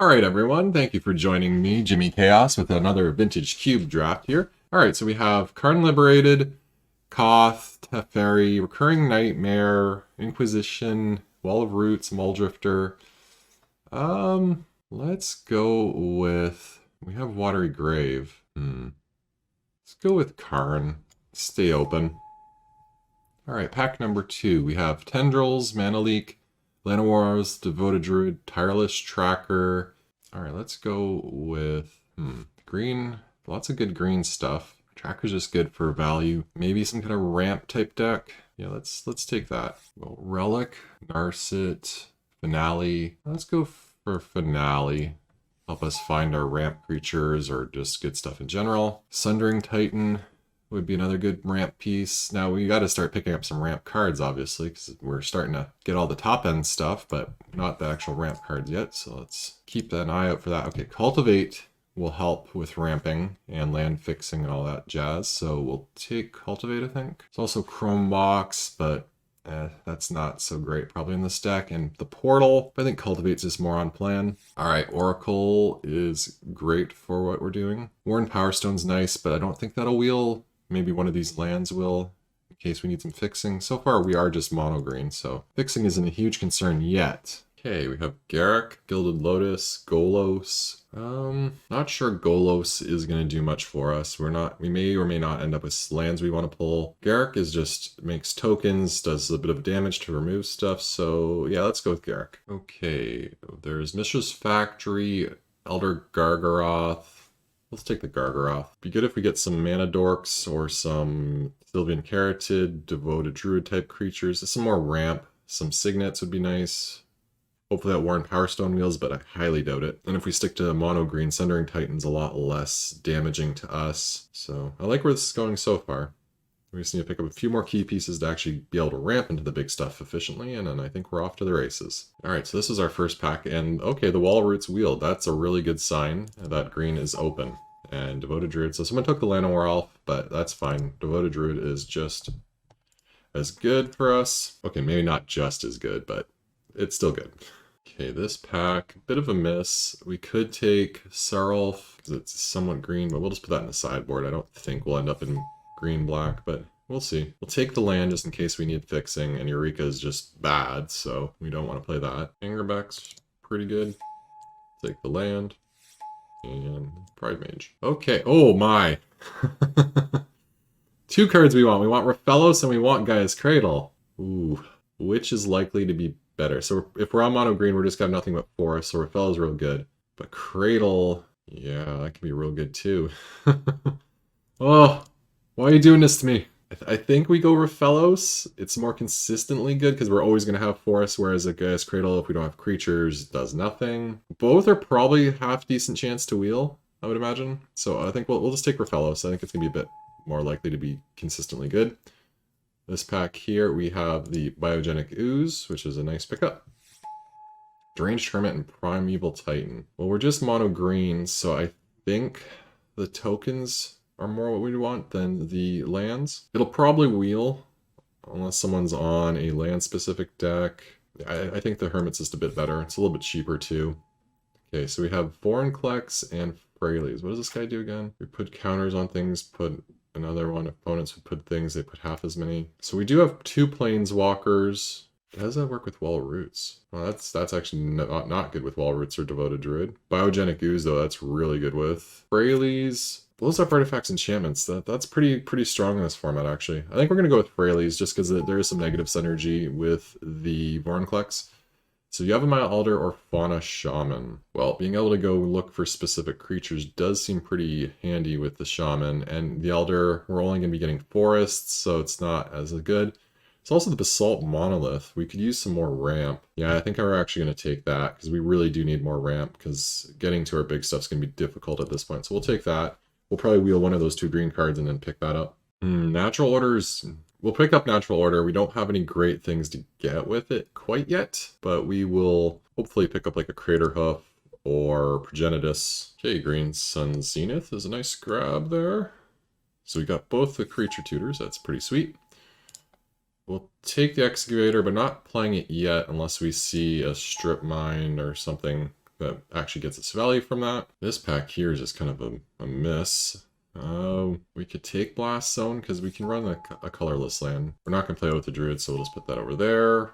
Alright everyone, thank you for joining me, Jimmy Chaos, with another Vintage Cube draft here. Alright, so we have Karn Liberated, Koth, Teferi, Recurring Nightmare, Inquisition, Wall of Roots, Muldrifter. Let's go with... we have Watery Grave. Let's go with Karn. Stay open. Alright, pack number 2. We have Tendrils, Mana Leak, Llanowars, Devoted Druid, Tireless Tracker. Alright, let's go with green. Lots of good green stuff. Tracker's just good for value. Maybe some kind of ramp type deck. Yeah, let's take that. Well, Relic, Narset, Finale. Let's go for Finale. Help us find our ramp creatures or just good stuff in general. Sundering Titan would be another good ramp piece. Now we got to start picking up some ramp cards, obviously, because we're starting to get all the top end stuff, but not the actual ramp cards yet. So let's keep an eye out for that. Okay, Cultivate will help with ramping and land fixing and all that jazz. So we'll take Cultivate, I think. It's also Chrome Box, but that's not so great probably in this deck. And the Portal, I think Cultivate's just more on plan. All right, Oracle is great for what we're doing. Worn Power Stone's nice, but I don't think that'll wheel. Maybe one of these lands will, in case we need some fixing. So far, we are just mono green, so fixing isn't a huge concern yet. Okay, we have Garruk, Gilded Lotus, Golos. Not sure Golos is going to do much for us. We may or may not end up with lands we want to pull. Garruk is just makes tokens, does a bit of damage to remove stuff. So yeah, let's go with Garruk. Okay, there's Mishra's Factory, Elder Gargaroth. Let's take the Gargaroth. Be good if we get some Mana Dorks or some Sylvan Carotid, Devoted Druid type creatures. Some more ramp, some Signets would be nice. Hopefully that Worn Power Stone wheels, but I highly doubt it. And if we stick to mono green, Sundering Titan's a lot less damaging to us. So I like where this is going so far. We just need to pick up a few more key pieces to actually be able to ramp into the big stuff efficiently, and then I think we're off to the races. Alright, so this is our first pack, and okay, the Wall Roots wheeled. That's a really good sign that green is open. And Devoted Druid, so someone took the Llanowar Elf, but that's fine. Devoted Druid is just as good for us. Okay, maybe not just as good, but it's still good. Okay, this pack, bit of a miss. We could take Sarulf, because it's somewhat green, but we'll just put that in the sideboard. I don't think we'll end up in green-black, but we'll see. We'll take the land just in case we need fixing, and Eureka is just bad, so we don't want to play that. Angerbeck's pretty good. Take the land. And Pride Mage. Okay, oh my! 2 cards we want. We want Raphellos and we want Gaia's Cradle. Ooh, which is likely to be better? So if we're on mono green, we're just got nothing but forest, so Raphello's real good. But Cradle, yeah, that can be real good too. Oh, why are you doing this to me? I think we go Raphellos. It's more consistently good because we're always going to have forest, whereas a Gaia's Cradle, if we don't have creatures, does nothing. Both are probably half decent chance to wheel, I would imagine. So I think we'll just take Raphellos. I think it's going to be a bit more likely to be consistently good. This pack here, we have the Biogenic Ooze, which is a nice pickup. Deranged Hermit and Primeval Titan. Well, we're just mono green, so I think the tokens are more what we want than the lands. It'll probably wheel, unless someone's on a land-specific deck. I think the Hermit's just a bit better. It's a little bit cheaper, too. Okay, so we have Vorinclex and Freyleys. What does this guy do again? We put counters on things, put another one. Opponents would put things, they put half as many. So we do have 2 Planeswalkers. How does that work with Wall Roots? Well, that's actually not good with Wall Roots or Devoted Druid. Biogenic Ooze, though, that's really good with. Freyleys. Blows up artifacts, enchantments. That's pretty strong in this format, actually. I think we're going to go with Freyleys just because there is some negative synergy with the Vorinclex. So Yavimaya Alder or Fauna Shaman. Well, being able to go look for specific creatures does seem pretty handy with the Shaman. And the Elder, we're only going to be getting forests, so it's not as good. It's also the Basalt Monolith. We could use some more ramp. Yeah, I think we're actually going to take that because we really do need more ramp because getting to our big stuff is going to be difficult at this point. So we'll take that. We'll probably wheel one of those 2 green cards and then pick that up. Natural Orders. We'll pick up Natural Order. We don't have any great things to get with it quite yet, but we will hopefully pick up like a Crater Hoof or Progenitus. Okay, Green Sun Zenith is a nice grab there. So we got both the creature tutors. That's pretty sweet. We'll take the Excavator, but not playing it yet unless we see a Strip Mine or something that actually gets its value from that. This pack here is just kind of a miss. We could take Blast Zone because we can run a colorless land. We're not going to play with the Druid, so we'll just put that over there.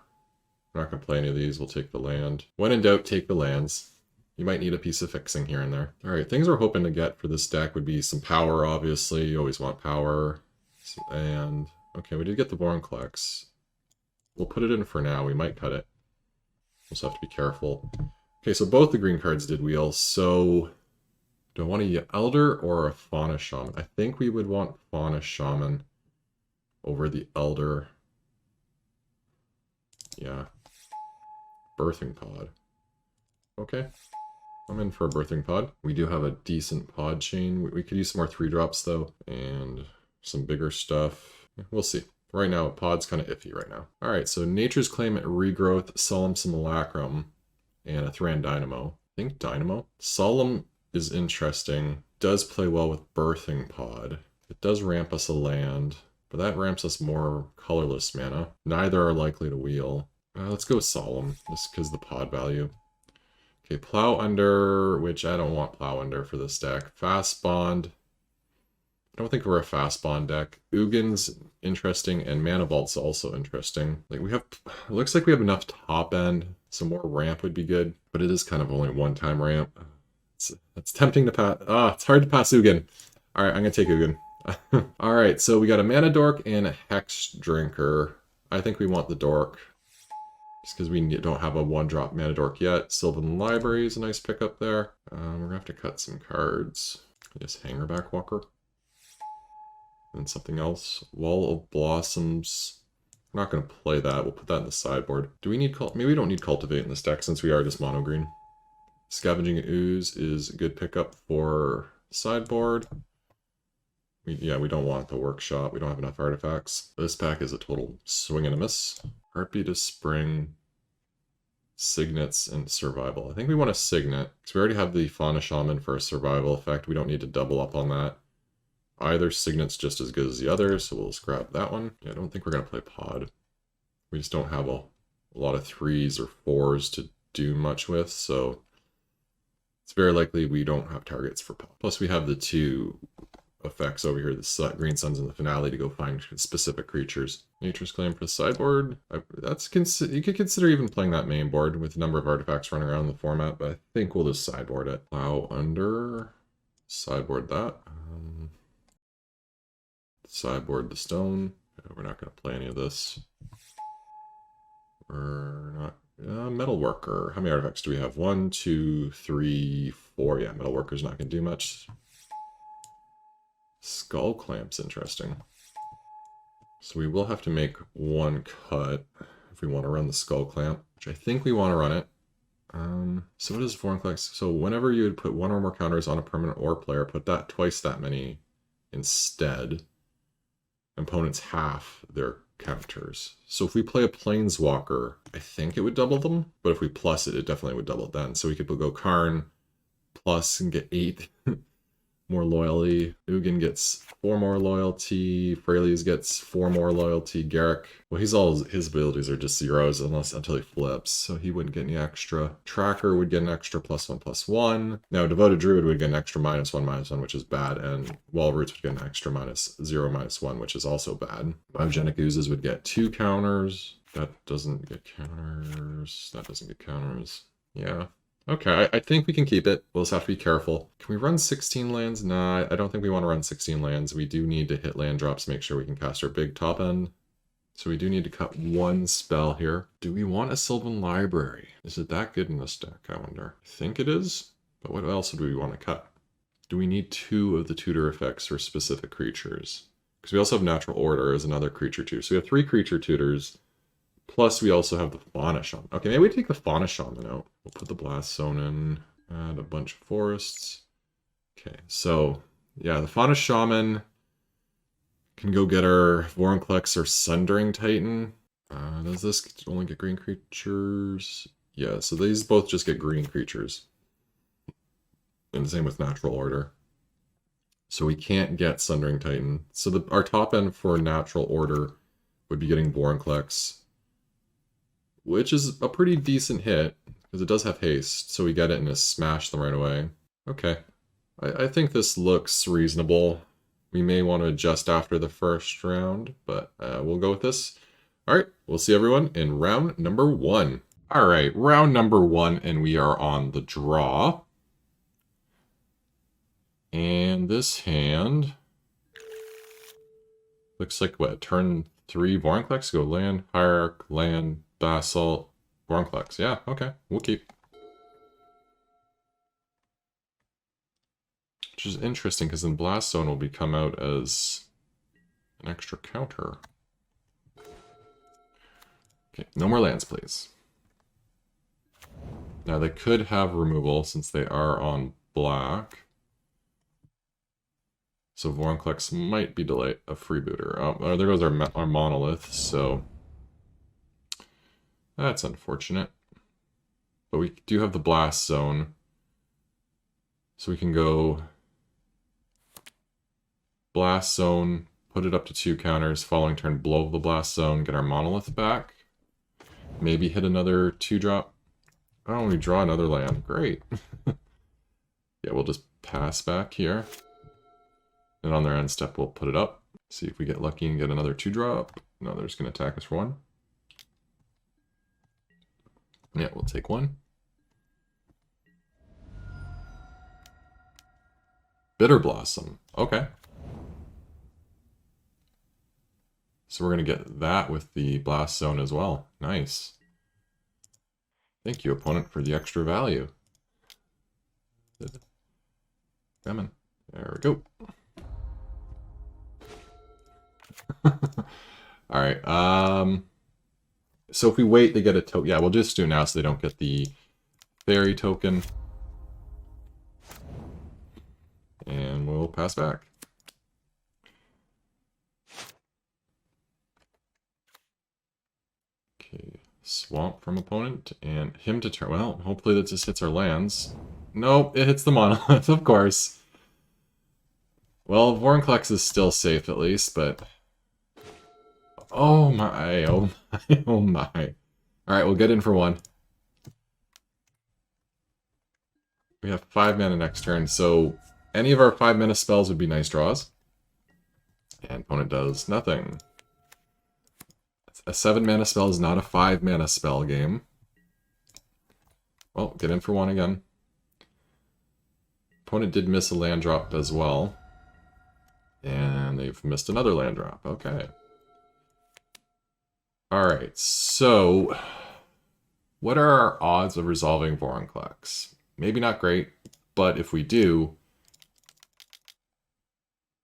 We're not going to play any of these. We'll take the land. When in doubt, take the lands. You might need a piece of fixing here and there. All right, things we're hoping to get for this deck would be some power, obviously. You always want power. And, okay, we did get the Vorinclex. We'll put it in for now. We might cut it. We'll just have to be careful. Okay, so both the green cards did wheel. So, do I want a Elder or a Fauna Shaman? I think we would want Fauna Shaman over the Elder. Yeah. Birthing Pod. Okay. I'm in for a Birthing Pod. We do have a decent pod chain. We could use some more 3-drops though, and some bigger stuff. We'll see. Right now, pod's kind of iffy right now. All right, so Nature's Claim, Regrowth, Solemn Simulacrum, and a Thran Dynamo. I think Dynamo. Solemn is interesting. Does play well with Birthing Pod. It does ramp us a land, but that ramps us more colorless mana. Neither are likely to wheel. Let's go with Solemn, just because the pod value. Okay, Plow Under, which I don't want Plow Under for this deck. Fast Bond. I don't think we're a Fast Bond deck. Ugin's interesting, and Mana Vault's also interesting. Like it looks like we have enough top end. Some more ramp would be good, but it is kind of only one-time ramp. It's tempting to pass. It's hard to pass Ugin. All right, I'm gonna take Ugin. All right, so we got a Mana Dork and a Hex Drinker. I think we want the Dork. Just because we don't have a 1-drop Mana Dork yet. Sylvan Library is a nice pickup there. We're going to have to cut some cards. Yes, Hangerback Walker. And something else. Wall of Blossoms. We're not going to play that. We'll put that in the sideboard. Do we need... Maybe we don't need Cultivate in this deck since we are just mono green. Scavenging Ooze is a good pickup for sideboard. Yeah, we don't want the Workshop. We don't have enough artifacts. This pack is a total swing and a miss. Heartbeat of Spring, Signets, and Survival. I think we want a Signet, because we already have the Fauna Shaman for a survival effect. We don't need to double up on that. Either Signet's just as good as the other, so we'll just grab that one. Yeah, I don't think we're going to play Pod. We just don't have a lot of 3s or 4s to do much with, so it's very likely we don't have targets for Pod. Plus we have the 2 effects over here, the Green Suns and the Finale, to go find specific creatures. Nature's Claim for the sideboard. You could consider even playing that main board with a number of artifacts running around the format, but I think we'll just sideboard it. Plow Under. Sideboard that. Sideboard the Stone. We're not going to play any of this. We're not... Metal Worker. How many artifacts do we have? 1, 2, 3, 4. Yeah, Metal Worker's not going to do much. Skull Clamp's interesting. So we will have to make one cut if we want to run the Skull Clamp, which I think we want to run it. So what is Vorinclex? So whenever you would put 1 or more counters on a permanent or player, put that twice that many instead. Opponents half their counters. So if we play a Planeswalker, I think it would double them, but if we plus it, it definitely would double it then. So we could go Karn plus and get 8 more loyalty. Ugin gets 4 more loyalty. Fraley's gets 4 more loyalty. Garrick, well, his abilities are just 0s until he flips, so he wouldn't get any extra. Tracker would get an extra +1/+1. Now Devoted Druid would get an extra -1/-1, which is bad, and Wall Roots would get an extra -0/-1, which is also bad. Biogenic Oozes would get 2 counters. That doesn't get counters. That doesn't get counters. Yeah. Okay, I think we can keep it. We'll just have to be careful. Can we run 16 lands? Nah, I don't think we want to run 16 lands. We do need to hit land drops to make sure we can cast our big top end. So we do need to cut 1 spell here. Do we want a Sylvan Library? Is it that good in this deck, I wonder? I think it is, but what else do we want to cut? Do we need 2 of the tutor effects for specific creatures? Because we also have Natural Order as another creature too. So we have 3 creature tutors. Plus, we also have the Fauna Shaman. Okay, maybe we take the Fauna Shaman out. We'll put the Blast Zone in, add a bunch of forests. Okay, so, yeah, the Fauna Shaman can go get our Vorinclex or Sundering Titan. Does this only get green creatures? Yeah, so these both just get green creatures. And the same with Natural Order. So we can't get Sundering Titan. So our top end for Natural Order would be getting Vorinclex, which is a pretty decent hit, Because it does have haste, so we get it and just smash them right away. Okay. I think this looks reasonable. We may want to adjust after the first round, but we'll go with this. All right, we'll see everyone in round number 1. All right, round number 1, and we are on the draw. And this hand looks like what? Turn 3 Vorinclex, go land, hierarch, land, basalt, Vorinclex. Yeah, okay, we'll keep. Which is interesting because then Blast Zone will become out as an extra counter. Okay, no more lands, please. Now they could have removal since they are on black. So Vorinclex might be delayed a freebooter. Oh, there goes our monolith, so that's unfortunate. But we do have the Blast Zone. So we can go Blast Zone, put it up to 2 counters, following turn blow the Blast Zone, get our monolith back. Maybe hit another 2-drop. Oh, we draw another land. Great. Yeah, we'll just pass back here. And on their end step, we'll put it up. See if we get lucky and get another 2-drop. No, they're just going to attack us for 1. Yeah, we'll take 1. Bitter Blossom. Okay. So we're going to get that with the Blast Zone as well. Nice. Thank you, opponent, for the extra value. Come on. There we go. Alright, so if we wait, they get a token. Yeah, we'll just do it now so they don't get the fairy token. And we'll pass back. Okay, swamp from opponent, and him to turn. Well, hopefully that just hits our lands. Nope, it hits the monolith, of course. Well, Vorinclex is still safe at least, but... Oh my, oh my, oh my. Alright, we'll get in for 1. We have 5 mana next turn, so any of our 5 mana spells would be nice draws. And opponent does nothing. A 7 mana spell is not a 5 mana spell game. Well, get in for 1 again. Opponent did miss a land drop as well. And they've missed another land drop. Okay. Alright, so what are our odds of resolving Vorinclex? Maybe not great, but if we do,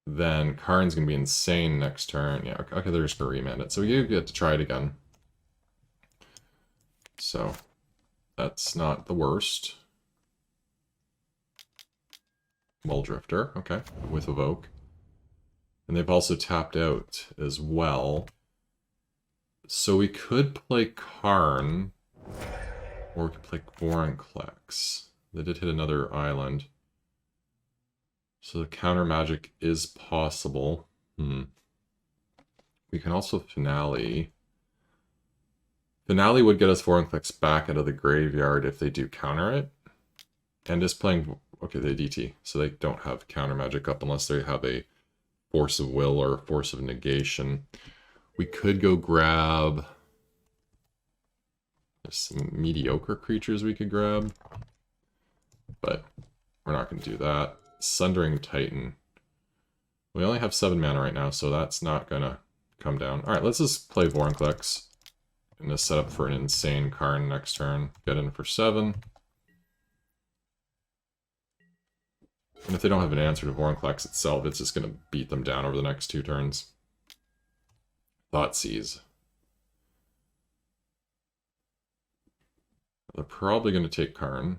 then Karn's going to be insane next turn. Yeah, okay, they're just going to remand it. So you get to try it again. So that's not the worst. Muldrifter, okay, with Evoke. And they've also tapped out as well. So we could play Karn, or we could play Vorinclex. They did hit another island. So the counter magic is possible. We can also Finale. Finale would get us Vorinclex back out of the graveyard if they do counter it. And just playing... Okay, they DT, so they don't have counter magic up unless they have a Force of Will or Force of Negation. We could go grab... There's some mediocre creatures we could grab. But we're not going to do that. Sundering Titan. We only have 7 mana right now, so that's not going to come down. Alright, let's just play Vorinclex. And just set up for an insane Karn next turn. Get in for 7. And if they don't have an answer to Vorinclex itself, it's just going to beat them down over the next 2 turns. Thoughtseize. They're probably going to take Karn.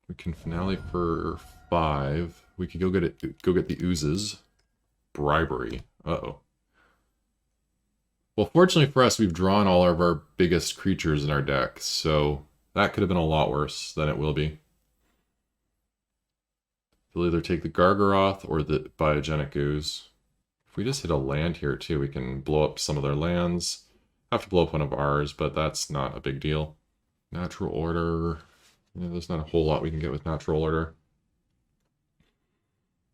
We can Finale for 5. We could go get the oozes. Bribery. Uh-oh. Well, fortunately for us, we've drawn all of our biggest creatures in our deck, so that could have been a lot worse than it will be. They'll either take the Gargaroth or the Biogenic Ooze. If we just hit a land here too, we can blow up some of their lands. Have to blow up one of ours, but that's not a big deal. Natural order. Yeah, there's not a whole lot we can get with natural order.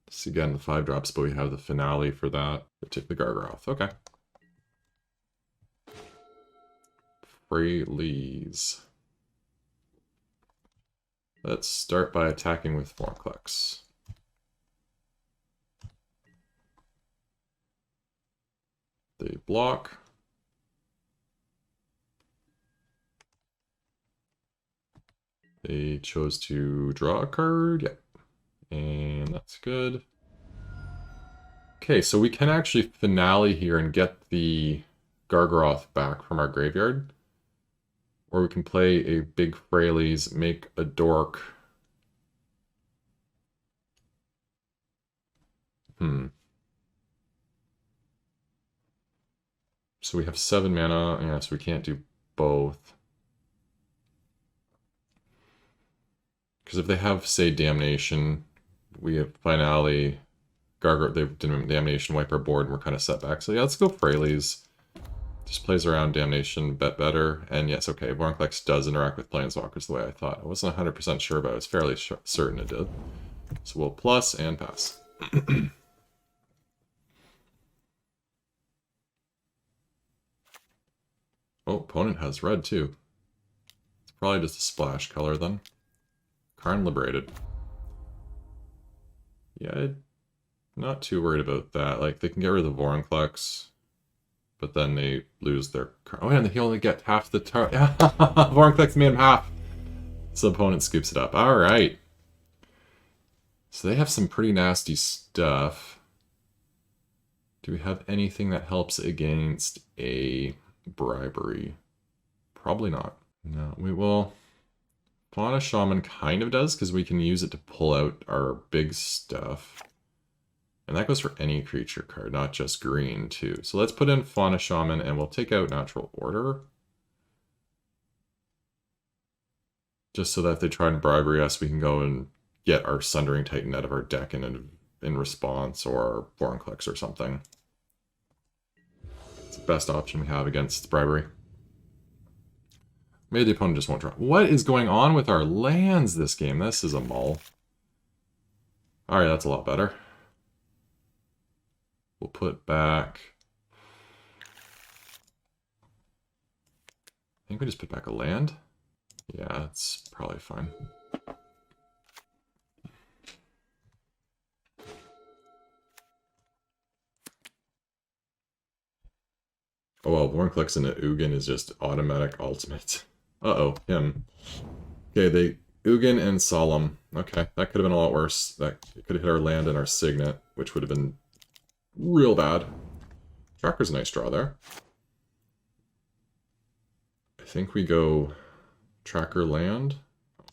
See again the 5-drops, but we have the finale for that. Take the Gargaroth. Okay. Freylees. Let's start by attacking with Vorinclex. They block. They chose to draw a card. Yep. And that's good. Okay, so we can actually finale here and get the Gargaroth back from our graveyard. Or we can play a big Freylees, make a dork. So we have 7 mana. Yeah, so we can't do both. Because if they have, say, Damnation, we have Finale, Gargaroth, they've Damnation, wipe our board, and we're kind of set back. So yeah, let's go Freylees. Just plays around Damnation, bet better. And yes, okay, Vorinclex does interact with Planeswalkers the way I thought. I wasn't 100% sure, but I was fairly certain it did. So we'll plus and pass. Oh, opponent has red too. It's probably just a splash color then. Karn liberated. Yeah, I'm not too worried about that. Like, they can get rid of the Vorinclex, but then they lose their... Oh, yeah, and they only get half the... Yeah, Vorinclex made him half. So the opponent scoops it up. All right. So they have some pretty nasty stuff. Do we have anything that helps against a bribery? Probably not. No, we will... Fauna Shaman kind of does, because we can use it to pull out our big stuff. And that goes for any creature card, not just green, too. So let's put in Fauna Shaman, and we'll take out Natural Order. Just so that if they try and bribery us, we can go and get our Sundering Titan out of our deck in response, or Vorinclex or something. It's the best option we have against bribery. Maybe the opponent just won't draw. What is going on with our lands this game? This is a mull. Alright, that's a lot better. We'll put back... I think we just put back a land. Yeah, that's probably fine. Oh well, Vorinclex and the Ugin is just automatic ultimate. Uh-oh, him. Okay, they Ugin and Solemn. Okay, that could have been a lot worse. That could have hit our land and our Signet, which would have been real bad. Tracker's a nice draw there. I think we go Tracker land.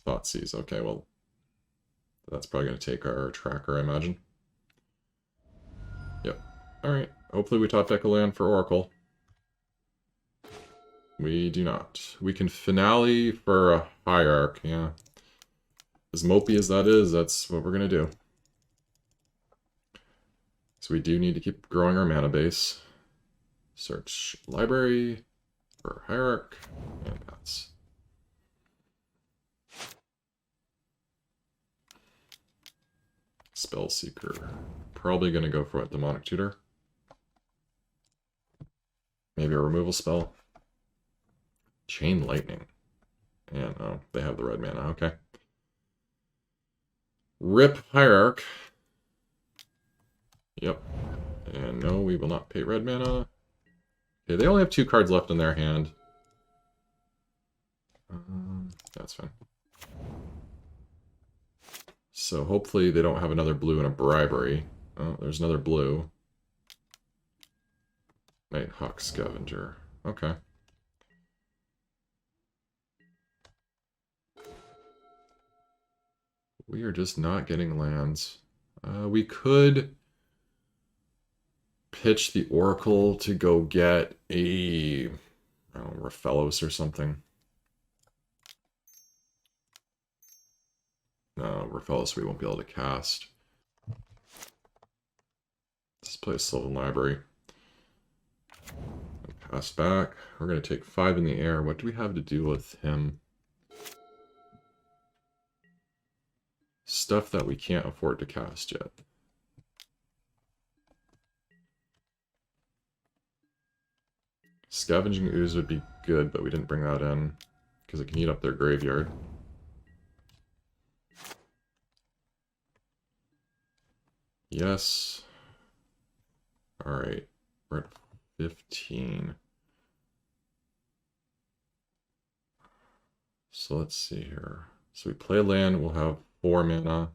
Thoughtseize. Okay, well, that's probably going to take our Tracker, I imagine. Yep. Alright, hopefully we top deck a land for Oracle. We do not. We can finale for a Hierarch, yeah. As mopey as that is, that's what we're going to do. So we do need to keep growing our mana base. Search library for Hierarch and pass. Spellseeker. Probably going to go for a Demonic Tutor. Maybe a removal spell. Chain Lightning. And, oh, they have the red mana, okay. Rip Hierarch. Yep. And no, we will not pay red mana. Okay, they only have 2 cards left in their hand. That's fine. So hopefully they don't have another blue and a bribery. Oh, there's another blue. Nighthawk Scavenger. Okay. We are just not getting lands. We could pitch the Oracle to go get a, I don't know, Raphaelos or something. No, Raphaelos we won't be able to cast. Let's play a Sylvan Library. And Pass back. We're going to take 5 in the air. What do we have to do with him? Stuff that we can't afford to cast yet. Scavenging Ooze would be good, but we didn't bring that in because it can eat up their graveyard. Yes. Alright. We're at 15. So let's see here. So we play land, we'll have 4 mana.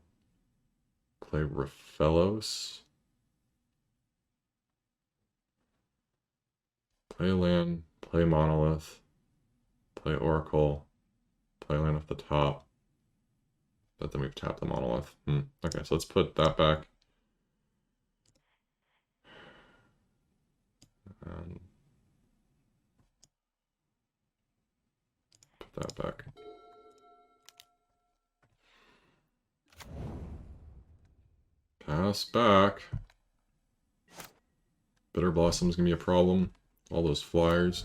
Play Raphelos. Play land, play Monolith, play Oracle, play land off the top. But then we've tapped the Monolith. Okay, so let's put that back. And put that back. Pass back. Bitter Blossom's gonna be a problem. All those flyers.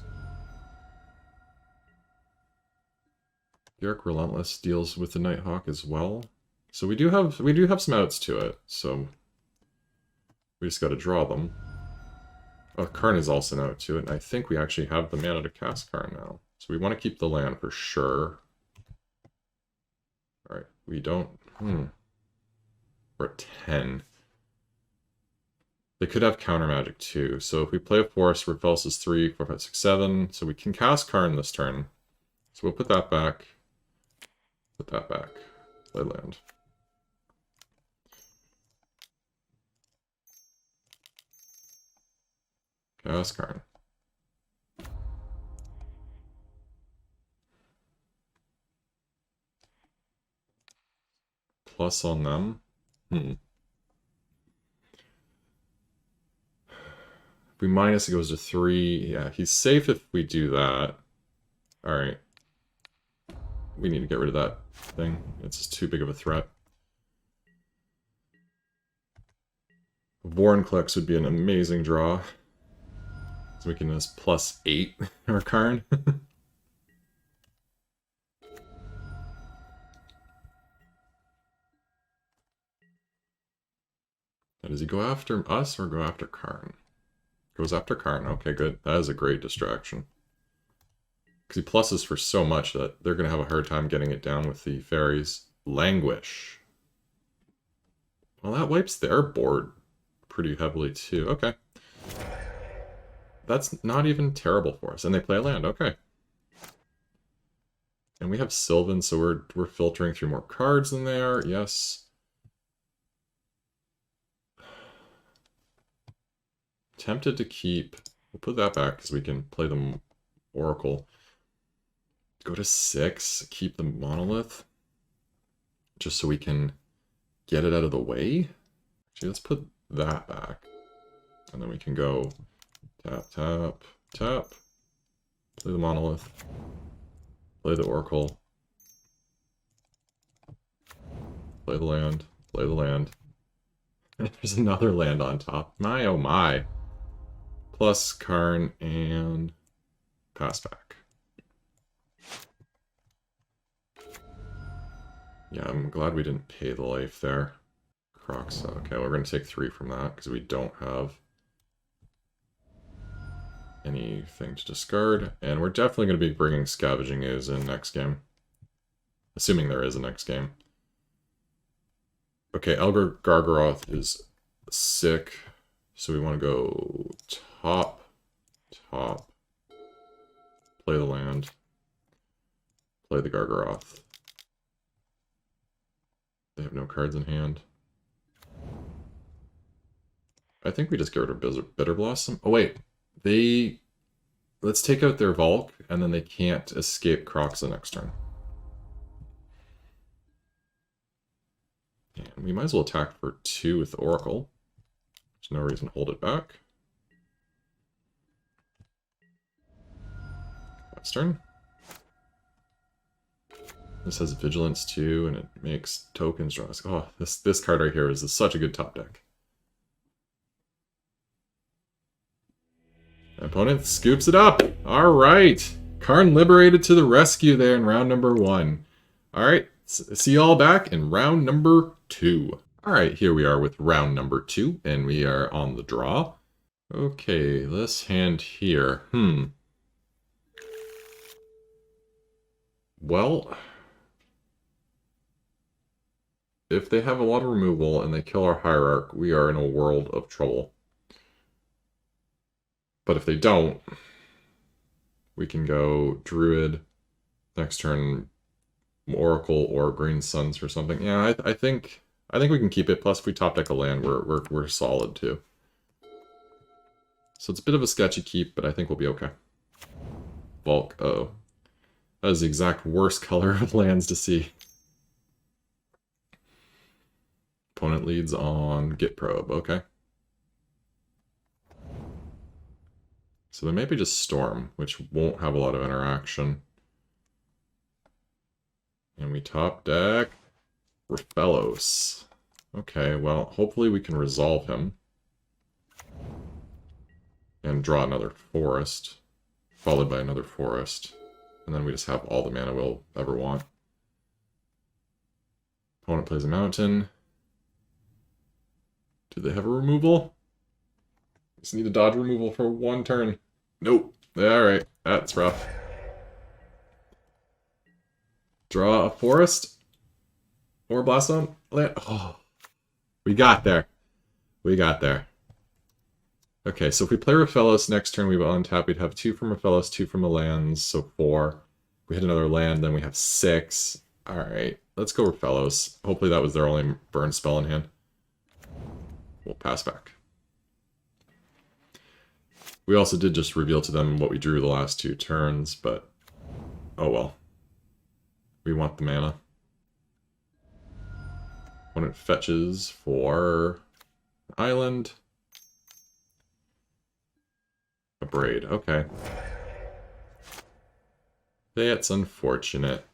Garrick Relentless deals with the Nighthawk as well. So we do have some outs to it, so we just gotta draw them. Oh, Karn is also an out to it, and I think we actually have the mana to cast Karn now. So we want to keep the land for sure. Alright, we don't... We're at 10. They could have counter magic too. So if we play a forest, Raphelos is 3, 4, 5, 6, 7. So we can cast Karn this turn. So we'll put that back. Put that back. Play land. Cast Karn. Plus on them. If we minus, it goes to 3. Yeah, he's safe if we do that. Alright. We need to get rid of that thing. It's just too big of a threat. Vorinclex would be an amazing draw. So we can just plus 8 our Karn. Now, does he go after us or go after Karn? Goes after Karn. Okay, good. That is a great distraction. Because he pluses for so much that they're going to have a hard time getting it down with the fairies. Languish. Well, that wipes their board pretty heavily too. Okay. That's not even terrible for us. And they play a land. Okay. And we have Sylvan, so we're filtering through more cards than there. Yes. Tempted to keep... We'll put that back because we can play the Oracle. Go to 6. Keep the Monolith. Just so we can get it out of the way. Actually, let's put that back. And then we can go... Tap, tap, tap. Play the Monolith. Play the Oracle. Play the land. Play the land. There's another land on top. My, oh my. Plus Karn and pass back. Yeah, I'm glad we didn't pay the life there. Crocs. Okay, we're going to take 3 from that because we don't have anything to discard, and we're definitely going to be bringing Scavenging Ooze in next game. Assuming there is a next game. Okay, Elgar Gargaroth is sick, so we want to go top, top, play the land, play the Gargaroth. They have no cards in hand. I think we just get rid of Bitter Blossom. Oh wait. Let's take out their Volk, and then they can't escape Crocs the next turn. And we might as well attack for 2 with the Oracle. There's no reason to hold it back. Next turn. This has Vigilance too, and it makes tokens draw. Oh, this card right here is such a good top deck. Opponent scoops it up. All right. Karn liberated to the rescue there in round number 1. All right. See y'all back in round number 2. All right. Here we are with round number 2, and we are on the draw. Okay. This hand here. Well, if they have a lot of removal and they kill our Hierarch, we are in a world of trouble. But if they don't, we can go Druid, next turn Oracle or Green Suns for something. Yeah, I think we can keep it. Plus, if we top deck a land, we're solid too. So it's a bit of a sketchy keep, but I think we'll be okay. Bulk. Oh, that is the exact worst color of lands to see. Opponent leads on Git Probe. Okay. So they maybe just Storm, which won't have a lot of interaction. And we top deck Raphellos. Okay, well, hopefully we can resolve him. And draw another forest, followed by another forest. And then we just have all the mana we'll ever want. Opponent plays a mountain. Do they have a removal? Just need to dodge removal for 1 turn. Nope. Alright, that's rough. Draw a forest. Or blast on land. Oh, we got there. We got there. Okay, so if we play Raphellos next turn, we will untap. We'd have 2 from Raphellos, 2 from a land, so 4. If we hit another land, then we have 6. Alright, let's go Raphellos. Hopefully that was their only burn spell in hand. We'll pass back. We also did just reveal to them what we drew the last 2 turns, but oh well. We want the mana. When it fetches for an island. A braid, okay. That's unfortunate.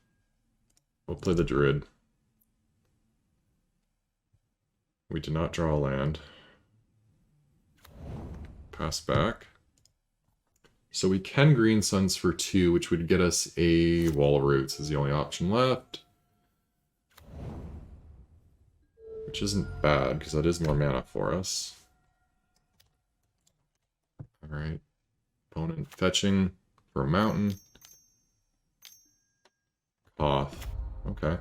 We'll play the Druid. We did not draw a land. Pass back. So we can Green Suns for 2, which would get us a Wall of Roots is the only option left. Which isn't bad, because that is more mana for us. Alright. Opponent fetching for a mountain. Koth. Okay.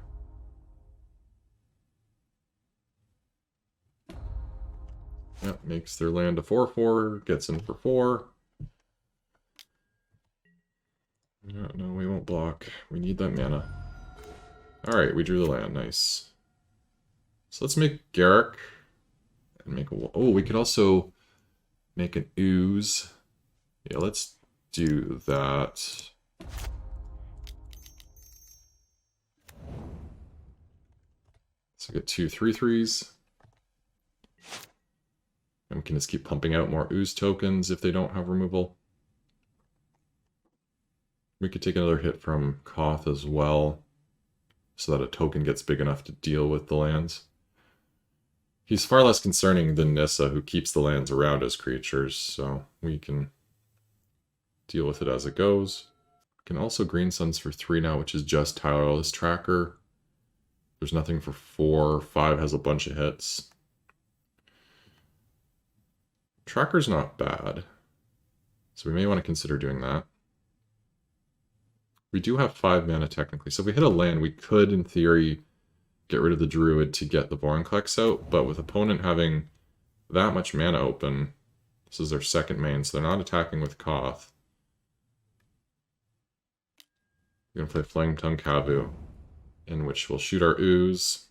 Yep, makes their land a 4/4, gets in for 4. No, we won't block. We need that mana. Alright, we drew the land. Nice. So let's make Garrick. And make a... Oh, we could also make an ooze. Yeah, let's do that. So get 2 3/3s. And we can just keep pumping out more ooze tokens if they don't have removal. We could take another hit from Koth as well, so that a token gets big enough to deal with the lands. He's far less concerning than Nissa, who keeps the lands around as creatures, so we can deal with it as it goes. We can also Green Suns for 3 now, which is just Tireless Tracker. There's nothing for 4. 5 has a bunch of hits. Tracker's not bad, so we may want to consider doing that. We do have 5 mana technically, so if we hit a land, we could, in theory, get rid of the Druid to get the Vorinclex out, but with opponent having that much mana open, this is their second main, so they're not attacking with Koth. We're going to play Flame Tongue Kavu, in which we'll shoot our ooze.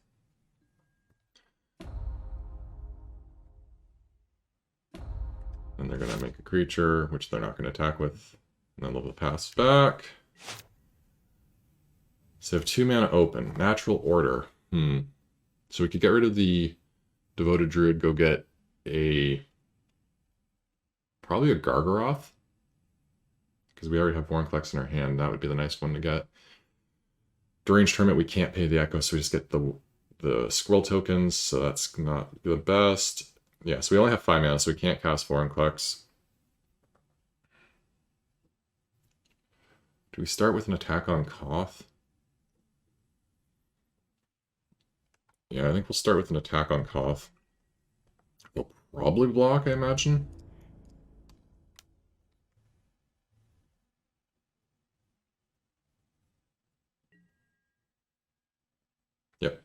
And they're going to make a creature, which they're not going to attack with, and then they'll pass back. So we have 2 mana open. Natural Order. So we could get rid of the Devoted Druid, go get probably a Gargaroth. Because we already have Vorinclex in our hand. That would be the nice one to get. Deranged Tournament, we can't pay the Echo, so we just get the Squirrel tokens, so that's not the best. Yeah, so we only have 5 mana, so we can't cast Vorinclex. Do we start with an attack on Koth? Yeah, I think we'll start with an attack on Koth. We'll probably block, I imagine. Yep,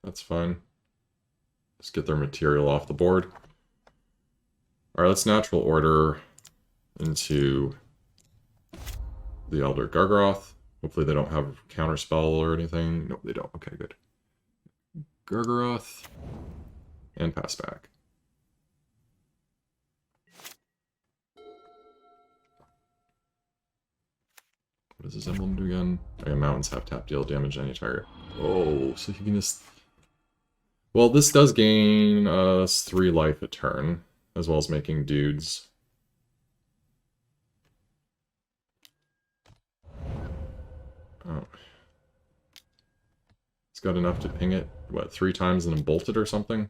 that's fine. Just get their material off the board. Alright, let's natural order into the Elder Gargaroth. Hopefully they don't have counterspell or anything. No, they don't. Okay, good. Gargaroth. And pass back. What does this emblem do again? Okay, mountains have tap deal damage to any target. Oh, so he can just... Well, this does gain us 3 life a turn, as well as making dudes. Oh. It's got enough to ping it, what, 3 times and then bolt it or something?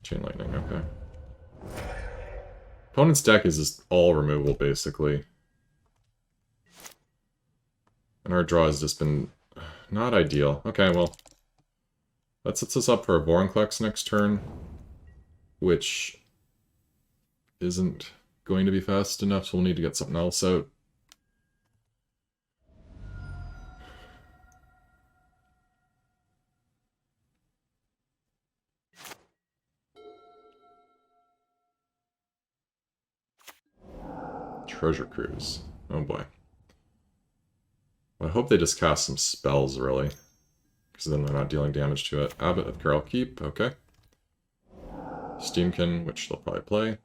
Chain lightning, okay. Opponent's deck is just all removal, basically. And our draw has just been not ideal. Okay, well, that sets us up for a Vorinclex next turn, which isn't going to be fast enough, so we'll need to get something else out. Treasure Cruise. Oh boy. Well, I hope they just cast some spells, really. Because then they're not dealing damage to it. Abbot of Carol Keep, okay. Steamkin, which they'll probably play.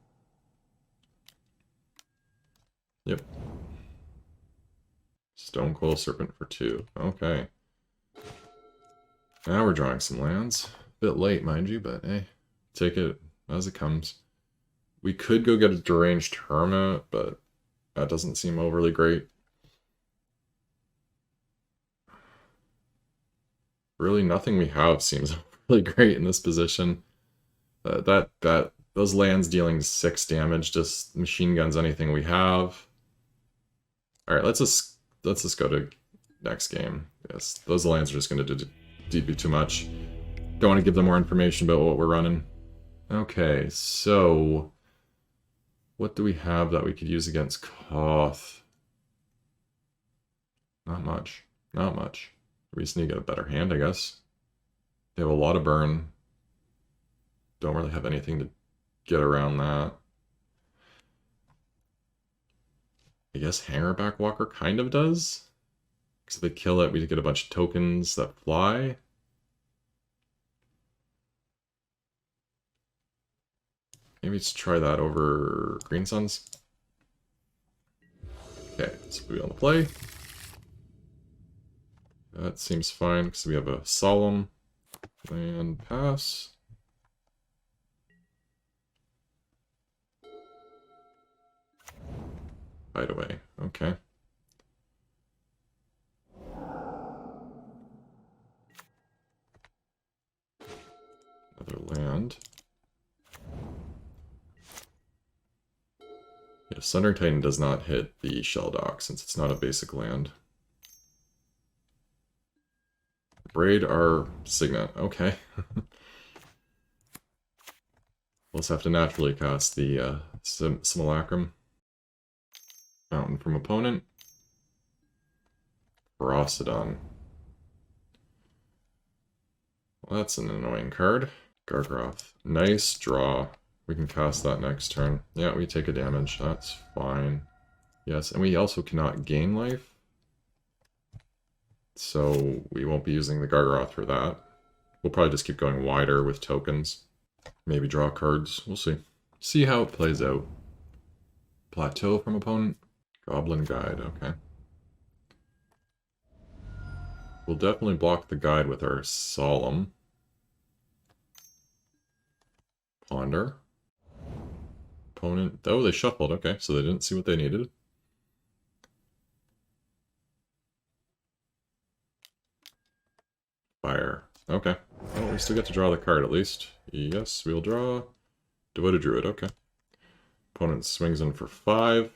Yep. Stonecoil Serpent for 2. Okay. Now we're drawing some lands. A bit late, mind you, but hey, take it as it comes. We could go get a Deranged Hermit, but that doesn't seem overly great. Really, nothing we have seems really great in this position. Those lands dealing 6 damage just machine guns anything we have. All right, let's just go to next game. Yes, those lands are just going to be too much. Don't want to give them more information about what we're running. Okay, so what do we have that we could use against Koth? Not much. Not much. We just need to get a better hand, I guess. They have a lot of burn. Don't really have anything to get around that. I guess Hangerback Walker kind of does. Because if they kill it, we get a bunch of tokens that fly. Maybe let's try that over Green Suns. Okay, so we on the play. That seems fine because we have a Solemn land pass. Hideaway, okay. Another land. Yeah, Thunder Titan does not hit the Shell Dock since it's not a basic land. Braid our Signet, okay. We'll just have to naturally cast the Simulacrum. Mountain from opponent. Ferocidon. Well, that's an annoying card. Gargaroth. Nice draw. We can cast that next turn. Yeah, we take a damage. That's fine. Yes, and we also cannot gain life. So we won't be using the Gargaroth for that. We'll probably just keep going wider with tokens. Maybe draw cards. We'll see. See how it plays out. Plateau from opponent. Goblin Guide, okay. We'll definitely block the guide with our Solemn. Ponder. Opponent. Oh, they shuffled. Okay, so they didn't see what they needed. Fire. Okay. Well, we still get to draw the card at least. Yes, we'll draw Devoted Druid. Okay. Opponent swings in for 5.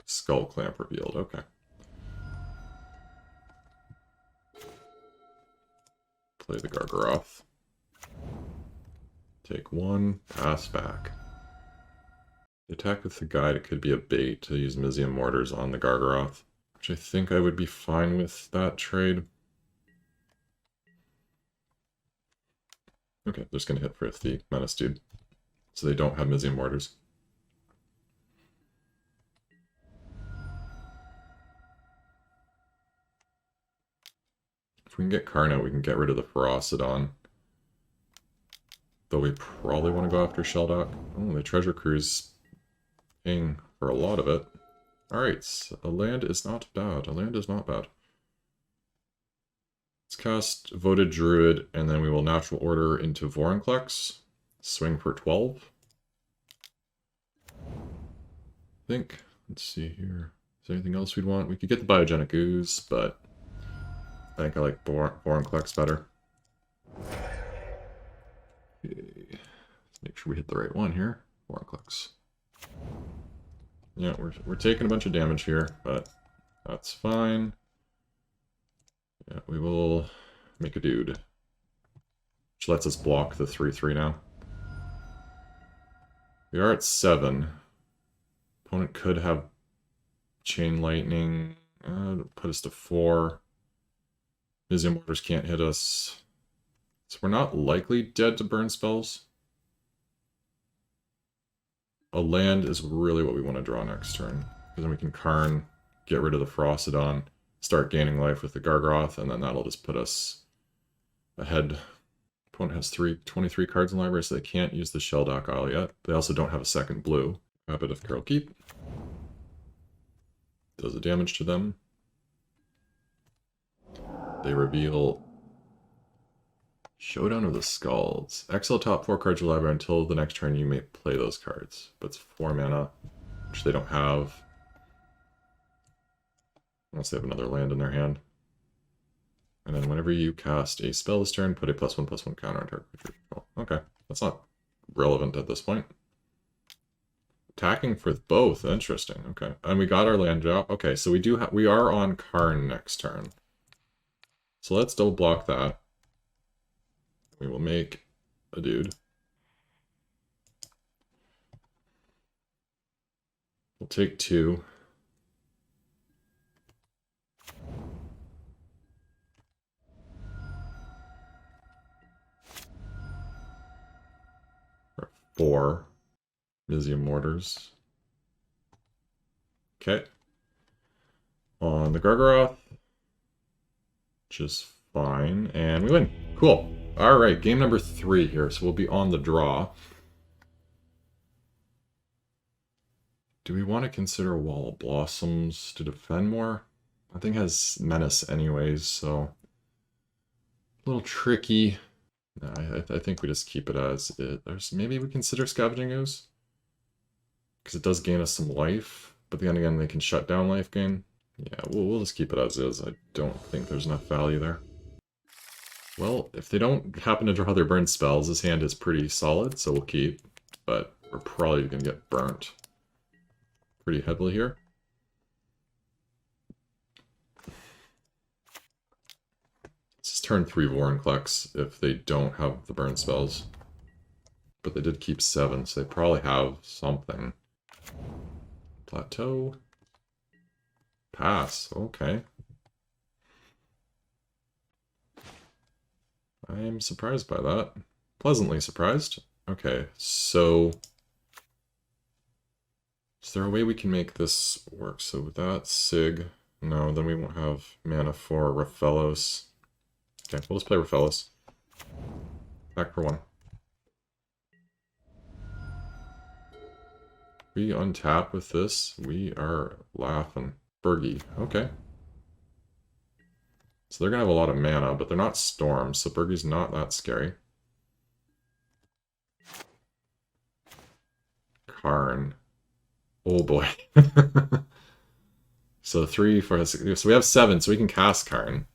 Skull Clamp revealed, okay. Play the Gargaroth. Take 1, pass back. Attack with the guide, it could be a bait to use Mizium Mortars on the Gargaroth, which I think I would be fine with that trade. Okay, they're just going to hit for the Menace Dude, so they don't have Mizium Mortars. If we can get Karn out, we can get rid of the Ferocidon. Though we probably want to go after Sheldock. Oh, the Treasure Cruise paying for a lot of it. Alright, so a land is not bad. A land is not bad. Let's cast Voted Druid, and then we will Natural Order into Vorinclex. Swing for 12. I think, let's see here. Is there anything else we'd want? We could get the Biogenic Ooze, but I think I like Vorinclex better. Okay. Let's make sure we hit the right one here. Vorinclex. Yeah, we're taking a bunch of damage here, but that's fine. Yeah, we will make a dude. Which lets us block the 3/3 now. We are at 7. Opponent could have Chain Lightning. Put us to 4. Mizium Mortars can't hit us. So we're not likely dead to burn spells. A land is really what we want to draw next turn. Because then we can Karn, get rid of the Ferocidon, start gaining life with the Gargaroth, and then that'll just put us ahead. Opponent has 23 cards in the library, so they can't use the Sheldock Isle yet. They also don't have a second blue. Habit of Carol Keep. Does the damage to them. They reveal Showdown of the Skalds. Exile top 4 cards of your library until the next turn you may play those cards. But it's 4 mana, which they don't have. Unless they have another land in their hand. And then whenever you cast a spell this turn, put a +1/+1 counter on target creature. Oh, okay, that's not relevant at this point. Attacking for both, interesting. Okay, and we got our land drop. Okay, so we are on Karn next turn. So let's double block that. We will make a dude. We'll take 2. Or 4 Mizium Mortars. Okay. On the Gargaroth, which is fine, and we win. Cool. Alright, game number 3 here, so we'll be on the draw. Do we want to consider Wall of Blossoms to defend more? I think it has Menace anyways, so a little tricky. No, I think we just keep it as it. Maybe we consider Scavenging Ooze, because it does gain us some life, but then again they can shut down life gain. Yeah, we'll just keep it as is. I don't think there's enough value there. Well, if they don't happen to draw their burn spells, this hand is pretty solid, so we'll keep. But we're probably going to get burnt pretty heavily here. This is turn 3 Vorinclex if they don't have the burn spells. But they did keep 7, so they probably have something. Plateau. Pass, okay. I am surprised by that. Pleasantly surprised. Okay, so is there a way we can make this work? So with that, Sig, no, then we won't have mana for Raphaelos. Okay, we'll just play Raphaelos. Back for 1. We untap with this, we are laughing. Birgi, okay. So they're going to have a lot of mana, but they're not storms, so Birgi's not that scary. Karn. Oh boy. So 3, 4, 6, so we have 7, so we can cast Karn.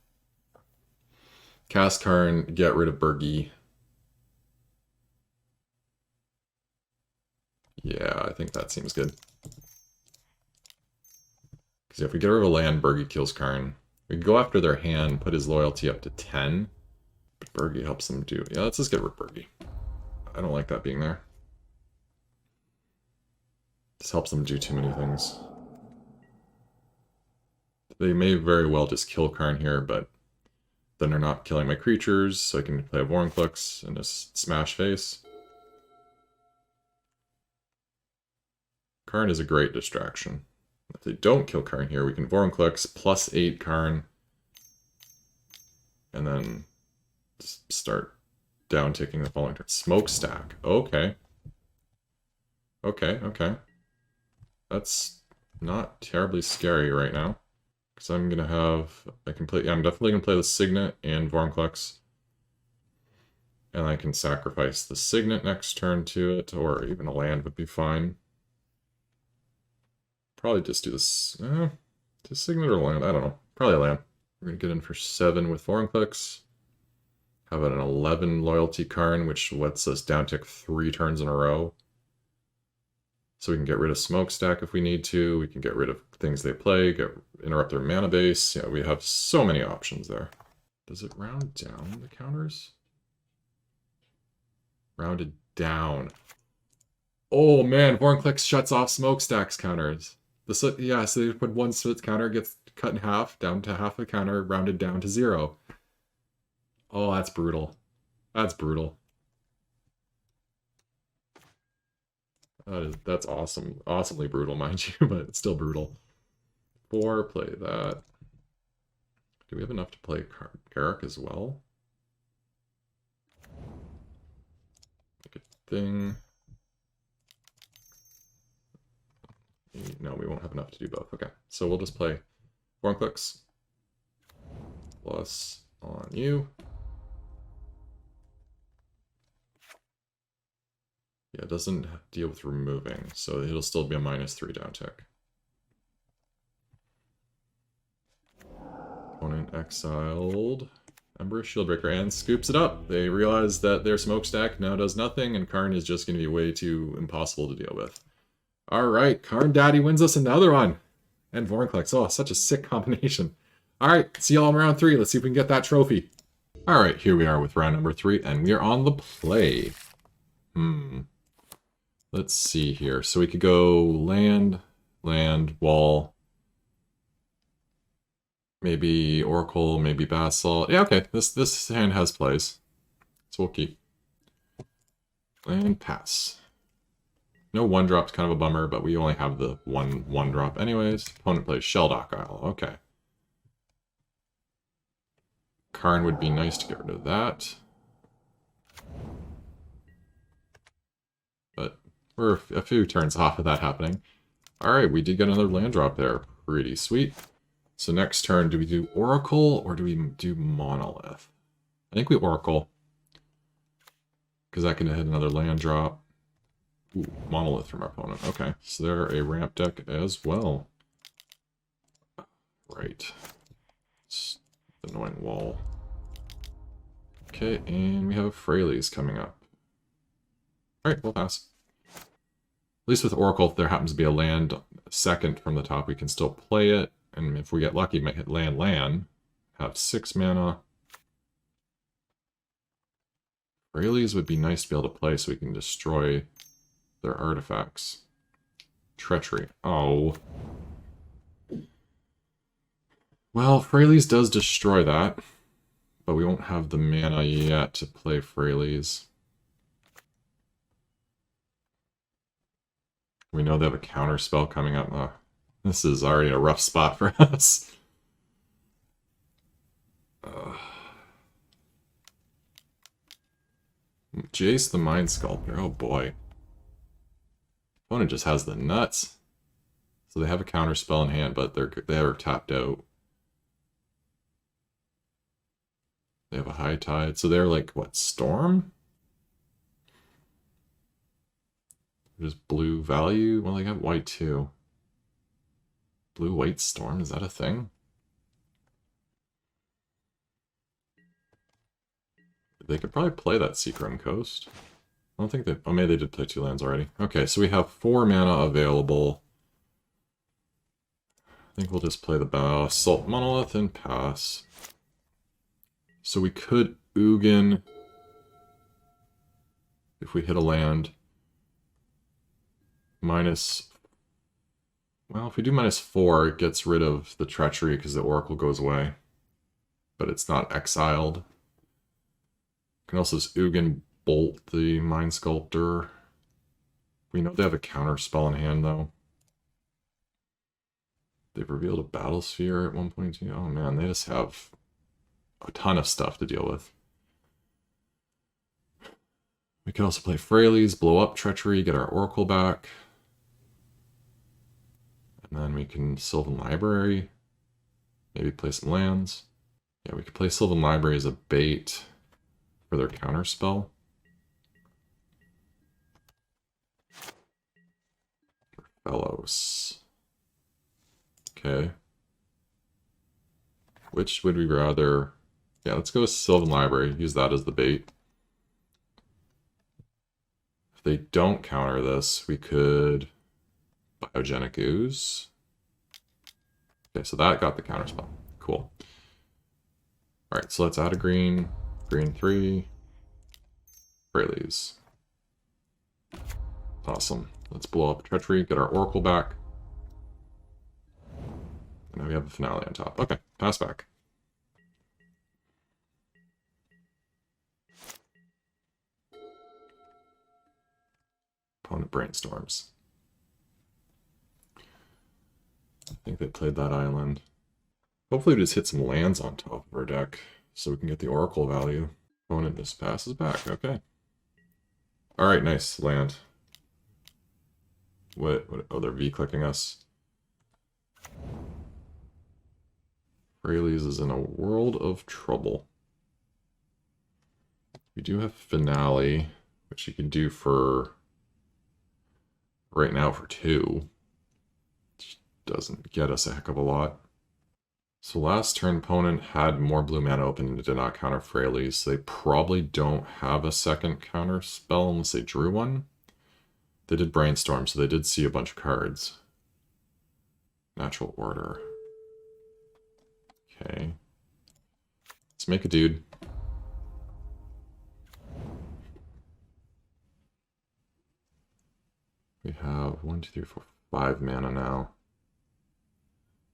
Cast Karn, get rid of Birgi. Yeah, I think that seems good. Because if we get rid of a land, Bergie kills Karn. We can go after their hand, put his loyalty up to 10. But Bergie helps them do... Yeah, let's just get rid of Bergie. I don't like that being there. This helps them do too many things. They may very well just kill Karn here, but then they're not killing my creatures, so I can play a Vorinclex and just smash face. Karn is a great distraction. If they don't kill Karn here, we can Vorinclex +8 Karn, and then just start down-ticking the following turn. Smokestack. Okay. Okay. That's not terribly scary right now. Because I'm going to have... I'm definitely going to play the Signet and Vorinclex. And I can sacrifice the Signet next turn to it, or even a land would be fine. Probably just do this... just Signet or land? I don't know. Probably a land. We're going to get in for 7 with Vorinclex. Have an 11 loyalty Karn, which lets us down-tick 3 turns in a row. So we can get rid of Smokestack if we need to. We can get rid of things they play, interrupt their mana base. Yeah, we have so many options there. Does it round down the counters? Rounded down. Oh man, Vorinclex shuts off Smokestack's counters. So they put one counter, gets cut in half, down to half a counter, rounded down to 0. Oh, that's brutal. That's brutal. That's awesome. Awesomely brutal, mind you, but it's still brutal. 4, play that. Do we have enough to play Eric as well? Make a thing. No, we won't have enough to do both. Okay, so we'll just play Vorinclex plus on you. Yeah, it doesn't deal with removing, so it'll still be a -3 down tick. Opponent exiled Ember Shieldbreaker and scoops it up. They realize that their Smokestack now does nothing, and Karn is just going to be way too impossible to deal with. Alright, Karn Daddy wins us another one! And Vorinclex. Oh, such a sick combination. Alright, see y'all in round 3. Let's see if we can get that trophy. Alright, here we are with round number 3, and we are on the play. Let's see here. So we could go land, wall, maybe Oracle, maybe Basalt. Yeah, okay, this hand has plays. So we'll keep. Land, pass. No 1-drop's kind of a bummer, but we only have the one drop anyways. Opponent plays Shelldock Isle. Okay. Karn would be nice to get rid of that. But we're a few turns off of that happening. Alright, we did get another land drop there. Pretty sweet. So next turn, do we do Oracle or do we do Monolith? I think we Oracle. Because that can hit another land drop. Ooh, Monolith from our opponent. Okay, so they're a ramp deck as well. Right. It's the annoying wall. Okay, and we have Fraley's coming up. Alright, we'll pass. At least with Oracle, if there happens to be a land second from the top, we can still play it. And if we get lucky, might hit land, have 6 mana. Fraley's would be nice to be able to play so we can destroy their artifacts. Treachery. Oh. Well, Fraley's does destroy that, but we won't have the mana yet to play Fraley's. We know they have a counter spell coming up. Oh, this is already a rough spot for us. Jace the Mind Sculptor. Oh boy. Opponent just has the nuts. So they have a counter spell in hand, but they are tapped out. They have a High Tide. So they're like, what, Storm? Just blue value? Well, they got white too. Blue-white Storm, is that a thing? They could probably play that Seacrum Coast. I don't think they... Oh, maybe they did play 2 lands already. Okay, so we have 4 mana available. I think we'll just play the Assault Monolith and pass. So we could Ugin if we hit a land. Minus... Well, if we do -4, it gets rid of the Treachery because the Oracle goes away. But it's not exiled. Can also just Ugin bolt the Mind Sculptor. We know they have a counter spell in hand, though. They've revealed a Battle Sphere at 1.2. Oh man, they just have a ton of stuff to deal with. We could also play Freyleys, blow up Treachery, get our Oracle back. And then we can Sylvan Library. Maybe play some lands. Yeah, we could play Sylvan Library as a bait for their counter spell. Fellows. Okay. Which would we rather... Yeah, let's go with Sylvan Library. Use that as the bait. If they don't counter this, we could... Biogenic Ooze. Okay, so that got the counter spell. Cool. Alright, so let's add a green. Green 3. Freyleys. Awesome. Let's blow up Treachery, get our Oracle back. And now we have a finale on top. Okay, pass back. Opponent brainstorms. I think they played that island. Hopefully we just hit some lands on top of our deck so we can get the Oracle value. Opponent just passes back. Okay. Alright, nice. Land. What? Oh, they're V-clicking us. Freyleys is in a world of trouble. We do have Finale, which you can do for... right now for 2. Which doesn't get us a heck of a lot. So last turn, opponent had more blue mana open and did not counter Freyleys, so they probably don't have a second counter spell unless they drew one. They did Brainstorm, so they did see a bunch of cards. Natural Order. Okay. Let's make a dude. We have 1, 2, 3, 4, 5 mana now.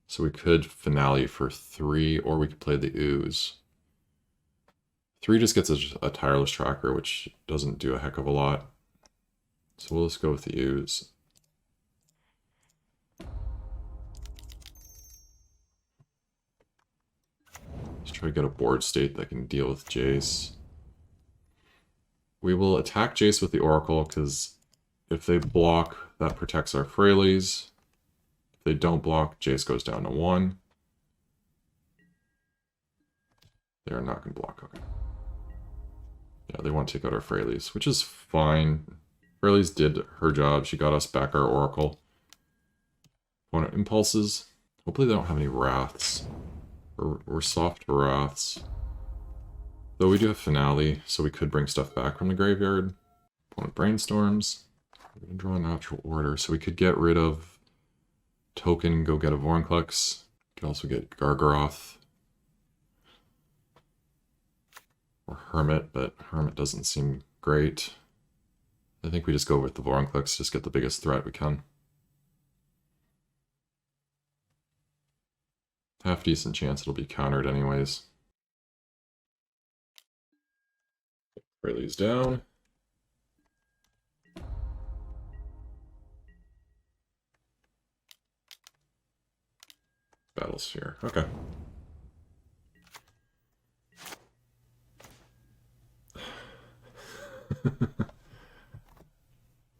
So we could Finale for 3, or we could play the Ooze. 3 just gets a Tireless Tracker, which doesn't do a heck of a lot. So we'll just go with the Ooze. Let's try to get a board state that can deal with Jace. We will attack Jace with the Oracle, because if they block, that protects our Freyleys. If they don't block, Jace goes down to 1. They're not going to block, okay. Yeah, they want to take out our Freyleys, which is fine. Freyleys did her job. She got us back our Oracle. Opponent Impulses. Hopefully they don't have any Wraths. We're soft to Wraths. Though we do have Finale, so we could bring stuff back from the graveyard. Opponent Brainstorms. We're going to draw a Natural Order, so we could get rid of Token, go get a Vorinclex. Could also get Gargaroth. Or Hermit, but Hermit doesn't seem great. I think we just go with the Vorinclex, just get the biggest threat we can. Half decent chance it'll be countered anyways. Freyleys down. Battle Sphere, okay.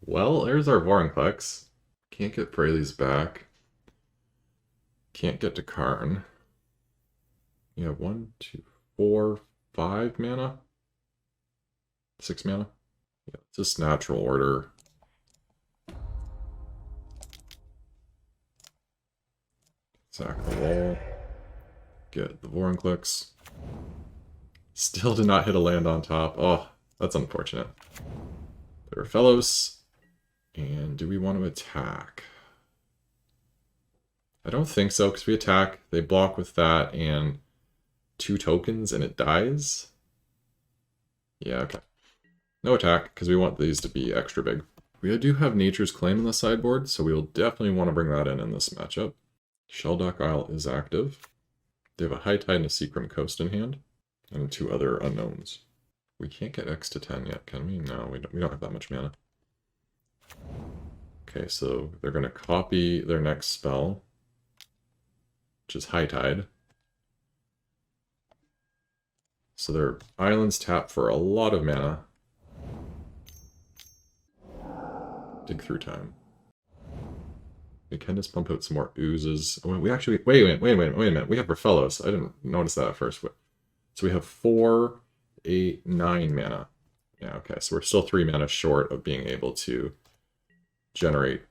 Well, there's our Vorinclex. Can't get Freyleys back. Can't get to Karn. You have 1, 2, 4, 5 mana? 6 mana? Yeah, just Natural Order. Sack the wall. Get the Vorinclex. Still did not hit a land on top. Oh, that's unfortunate. There are fellows. And do we want to attack? I don't think so, because we attack, they block with that and 2 tokens and it dies. Yeah, okay. No attack, because we want these to be extra big. We do have Nature's Claim in the sideboard, so we'll definitely want to bring that in this matchup. Shelldock Isle is active. They have a High Tide and a Seacrum Coast in hand, and 2 other unknowns. We can't get X to 10 yet, can we? No, we don't have that much mana. Okay, so they're going to copy their next spell, which is High Tide. So their islands tap for a lot of mana. Dig through time. We can just pump out some more oozes. Oh, we actually wait a minute. We have Rafellos. I didn't notice that at first. So we have 4, 8, 9 mana. Yeah, okay. So we're still 3 mana short of being able to generate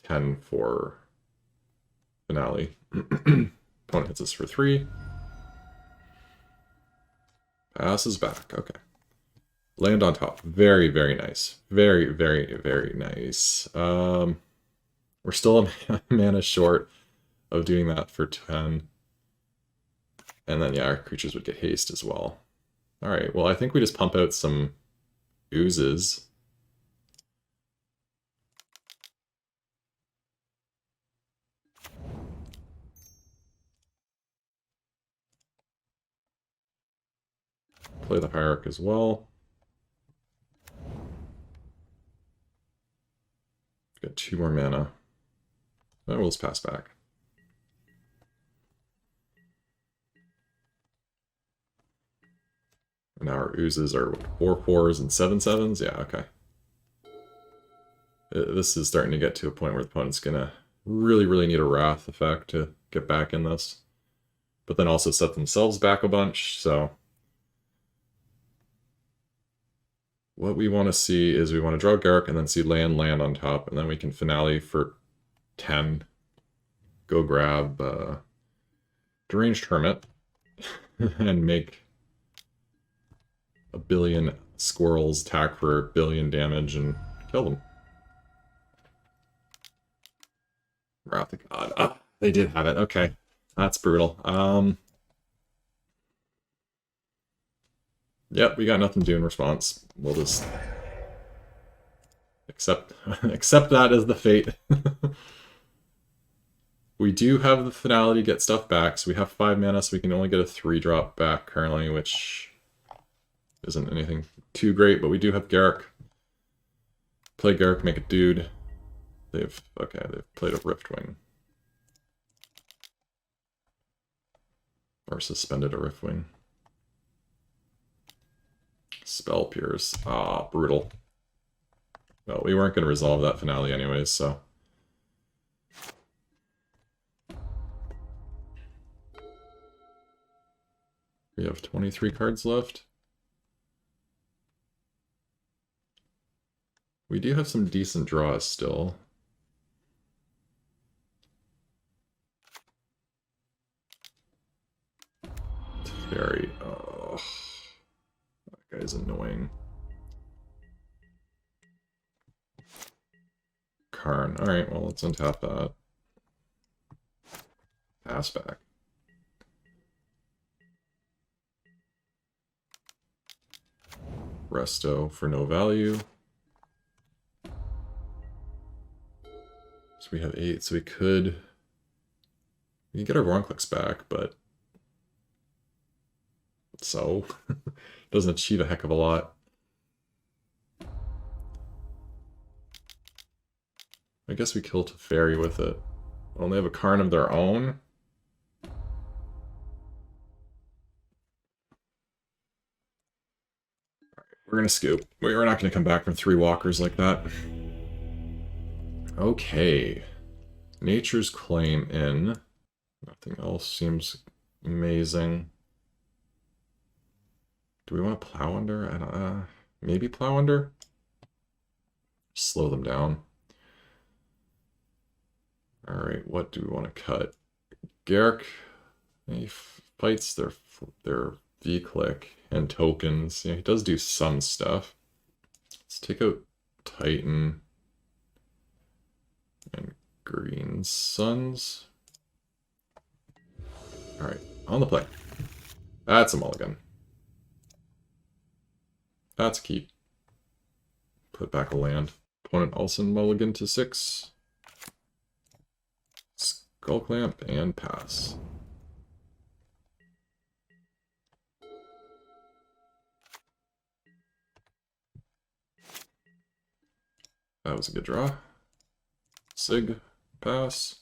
10 for finale. Opponent hits us for 3. Passes back. Okay. Land on top. Very, very nice. Very, very, very nice. We're still a mana short of doing that for 10. And then, yeah, our creatures would get haste as well. Alright, well, I think we just pump out some oozes. Play the Hierarch as well. Got 2 more mana. Then we'll just pass back. And now our oozes are 4/4s and 7/7s? Yeah, okay. This is starting to get to a point where the opponent's gonna really, really need a Wrath effect to get back in this. But then also set themselves back a bunch, so... What we want to see is we want to draw Garruk and then see land on top, and then we can finale for 10. Go grab Deranged Hermit and make a billion squirrels attack for a billion damage and kill them. Wrath of God. Ah, they did have it. Okay. That's brutal. Yep, we got nothing to do in response. We'll just accept that as the fate. We do have the finality get stuff back, so we have 5 mana, so we can only get a 3-drop back currently, which isn't anything too great, but we do have Garruk. Play Garruk, make a dude. They've played a Riftwing. Or suspended a Riftwing. Spell Pierce. Ah, brutal. Well, we weren't going to resolve that finale anyways, so... We have 23 cards left. We do have some decent draws still. Very... Oh, that guy's annoying. Karn. Alright, well, let's untap that. Pass back. Resto for no value. So we have 8, so we can get our Vorinclex back, but so doesn't achieve a heck of a lot. I guess we kill Teferi with it. Well, they have a Karn of their own. We're gonna scoop. We're not gonna come back from 3 walkers like that. Okay. Nature's Claim in. Nothing else seems amazing. Do we want to Plow Under? I don't, maybe Plow Under? Slow them down. Alright, what do we want to cut? Garruk, he fights their V-Click and tokens. Yeah, he does do some stuff. Let's take out Titan, and Green Suns. Alright, on the play. That's a mulligan. That's a keep. Put back a land. Opponent also mulligan to 6. Skull Clamp and pass. That was a good draw. Sig, pass.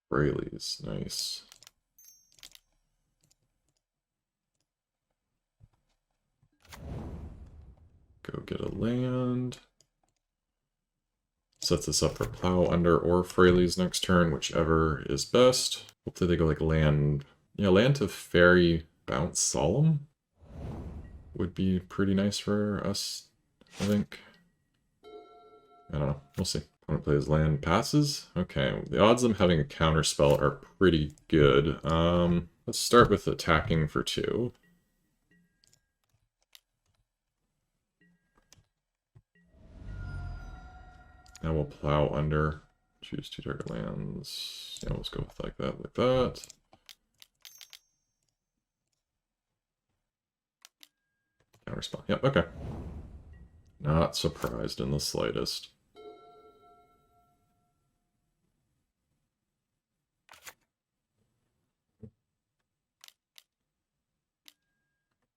Fraley's, nice. Go get a land. Sets this up for Plow Under or Fraley's next turn, whichever is best. Hopefully they go like land. Yeah, land to Fairy Bounce Solemn would be pretty nice for us, I think. I don't know. We'll see. Opponent plays land, passes. Okay, the odds of them having a counter spell are pretty good. Let's start with attacking for 2. Now we'll Plow Under. Choose 2 target lands. Yeah, let's go with like that, like that. Counter spell. Yep, okay. Not surprised in the slightest.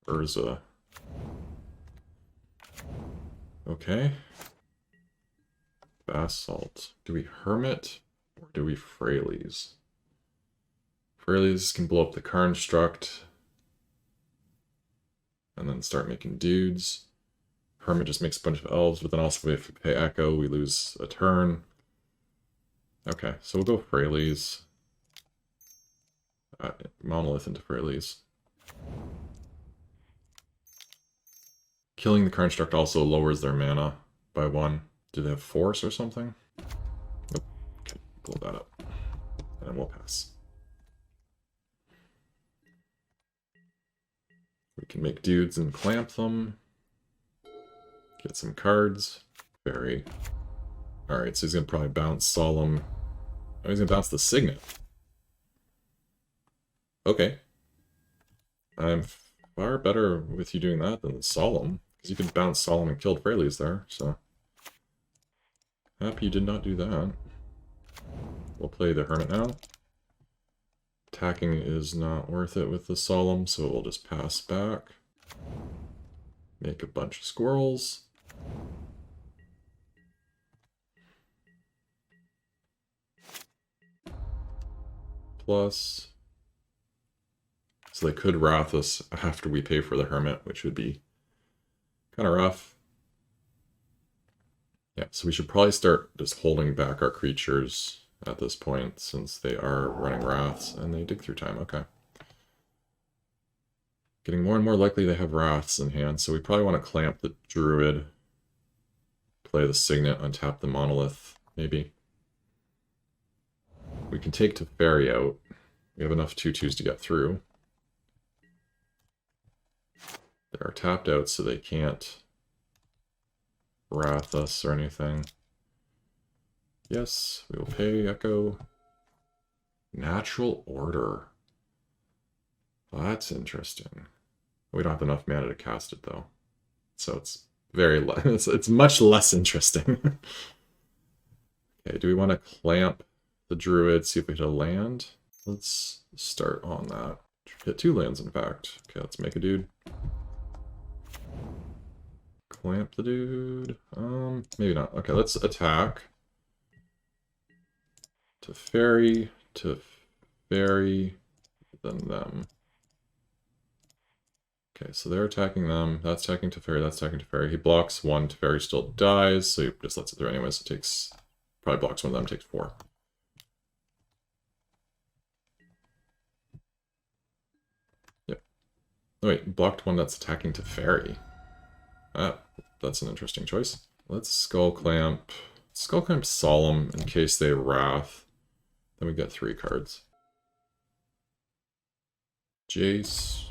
Urza. Okay. Basalt. Do we Hermit or do we Fraley's? Fraley's can blow up the Karn struct and then start making dudes. Hermit just makes a bunch of elves, but then also if we pay Echo, we lose a turn. Okay, so we'll go Fraley's. Monolith into Fraley's. Killing the Karn struct also lowers their mana by 1. Do they have force or something? Nope. Okay, blow that up. And then we'll pass. We can make dudes and clamp them. Get some cards. Fairy. Alright, so he's going to probably bounce Solemn. Oh, he's going to bounce the Signet. Okay. I'm far better with you doing that than Solemn. Because you can bounce Solemn and kill Fraley's there, so... Happy you did not do that. We'll play the Hermit now. Attacking is not worth it with the Solemn, so we'll just pass back. Make a bunch of squirrels. Plus... So they could Wrath us after we pay for the Hermit, which would be kind of rough. Yeah, so we should probably start just holding back our creatures at this point, since they are running Wraths, and they dig through time. Okay. Getting more and more likely they have Wraths in hand, so we probably want to clamp the Druid, play the Signet, untap the Monolith, maybe. We can take Teferi out. We have enough 2/2s to get through. They are tapped out, so they can't Wrath us or anything. Yes, we will pay Echo. Natural Order. Well, that's interesting. We don't have enough mana to cast it though, so it's very it's much less interesting. Okay, do we want to clamp the Druid? See if we hit a land. Let's start on that. Hit 2 lands, in fact. Okay, let's make a dude. Clamp the dude. Maybe not. Okay, let's attack. Teferi, then them. Okay, so they're attacking them. That's attacking Teferi, that's attacking Teferi. He blocks 1, Teferi still dies, so he just lets it through anyways. It takes... Probably blocks 1 of them, takes 4. Yep. Oh wait, blocked 1 that's attacking Teferi. That's an interesting choice. Let's Skull Clamp Skullclamp Solemn in case they Wrath. Then we get 3 cards. Jace.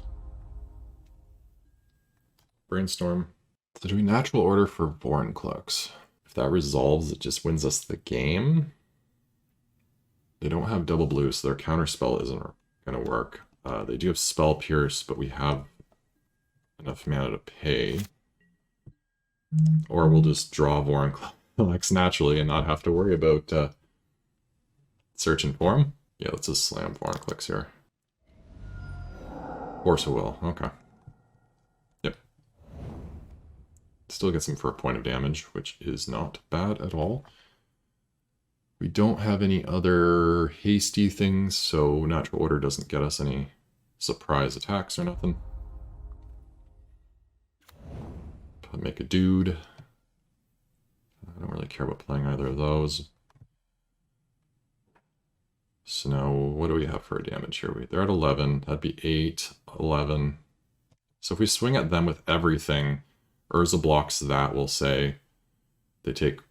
Brainstorm. So do we natural order for Vorinclex? If that resolves, it just wins us the game. They don't have double blue, so their counterspell isn't going to work. They do have Spell Pierce, but we have enough mana to pay. Or we'll just draw Vorinclex naturally and not have to worry about searching for him. Yeah, let's just slam Vorinclex here. Force of Will, okay. Yep. Still gets him for a point of damage, which is not bad at all. We don't have any other hasty things, so natural order doesn't get us any surprise attacks or nothing. Make a dude. I don't really care about playing either of those. So now, what do we have for damage here? They're at 11. That'd be 8, 11. So if we swing at them with everything, Urza blocks that, we'll say. They take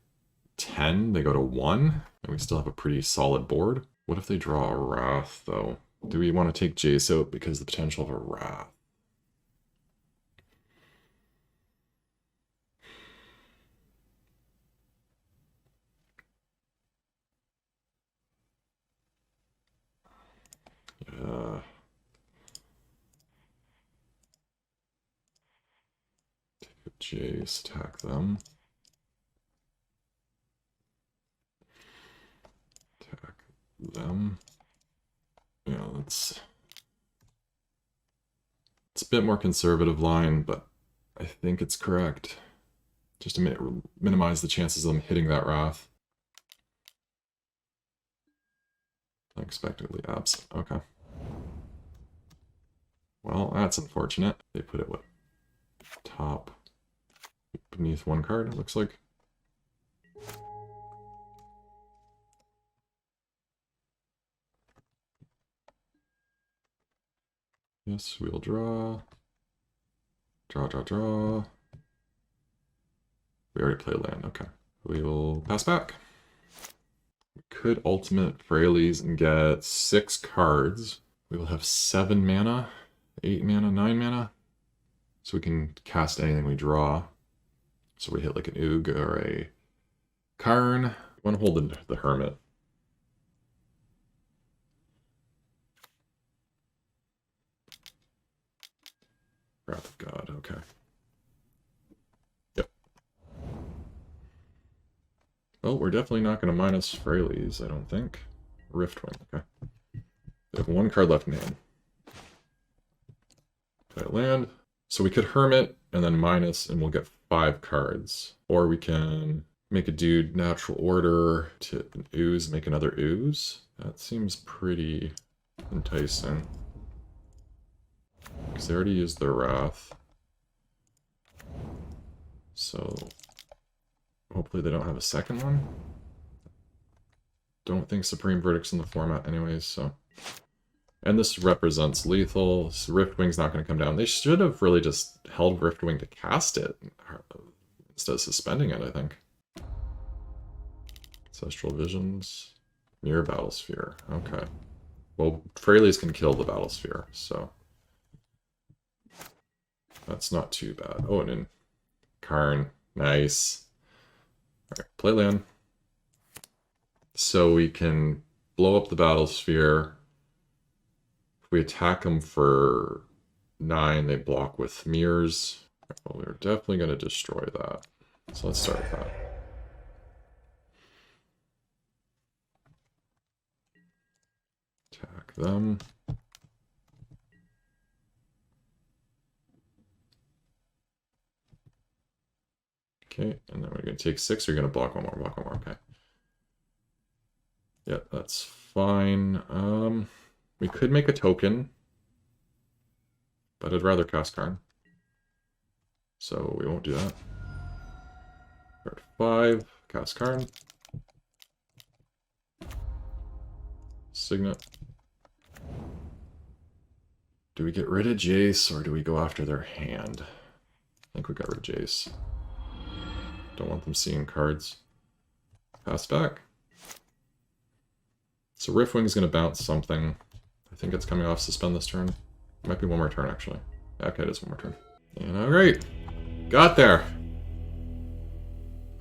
10, they go to 1, and we still have a pretty solid board. What if they draw a Wrath, though? Do we want to take Jace out because of the potential of a Wrath? Take a Jace, attack them. Attack them. Yeah, it's a bit more conservative line, but I think it's correct. Just to minimize the chances of them hitting that Wrath. Unexpectedly absent. Okay. Well, that's unfortunate. They put it, what? Top. Beneath 1 card, it looks like. Yes, we'll draw. Draw, draw, draw. We already played land, okay. We will pass back. We could ultimate Freyalise and get 6 cards. We will have 7 mana, 8 mana, 9 mana. So we can cast anything we draw. So we hit like an Oog or a Karn. We want to hold the Hermit. Wrath of God, okay. Yep. Well, we're definitely not going to minus Freyalise, I don't think. Riftwing, okay. We have 1 card left in hand. Play a land. So we could Hermit and then minus, and we'll get 5 cards. Or we can make a dude natural order to an ooze, make another ooze. That seems pretty enticing. Because they already used their Wrath. So hopefully they don't have a second one. Don't think Supreme Verdict's in the format anyways, so. And this represents lethal. So Riftwing's not going to come down. They should have really just held Riftwing to cast it instead of suspending it, I think. Ancestral Visions. Mirror Battlesphere. Okay. Well, Freyalise can kill the Battlesphere, so. That's not too bad. Oh, and then Karn. Nice. Alright, play land. So we can blow up the Battlesphere. If we attack them for 9, they block with mirrors. Well, we're definitely going to destroy that. So let's start with that. Attack them. Okay, and then we're going to take 6. Or you're going to block 1 more, block 1 more. Okay. Yeah, that's fine. We could make a token, but I'd rather cast Karn. So we won't do that. Card 5, cast Karn. Signet. Do we get rid of Jace, or do we go after their hand? I think we got rid of Jace. Don't want them seeing cards. Pass back. So Riftwing's going to bounce something. I think it's coming off suspend this turn. It might be one more turn, actually. Okay, it is one more turn. And alright. Got there.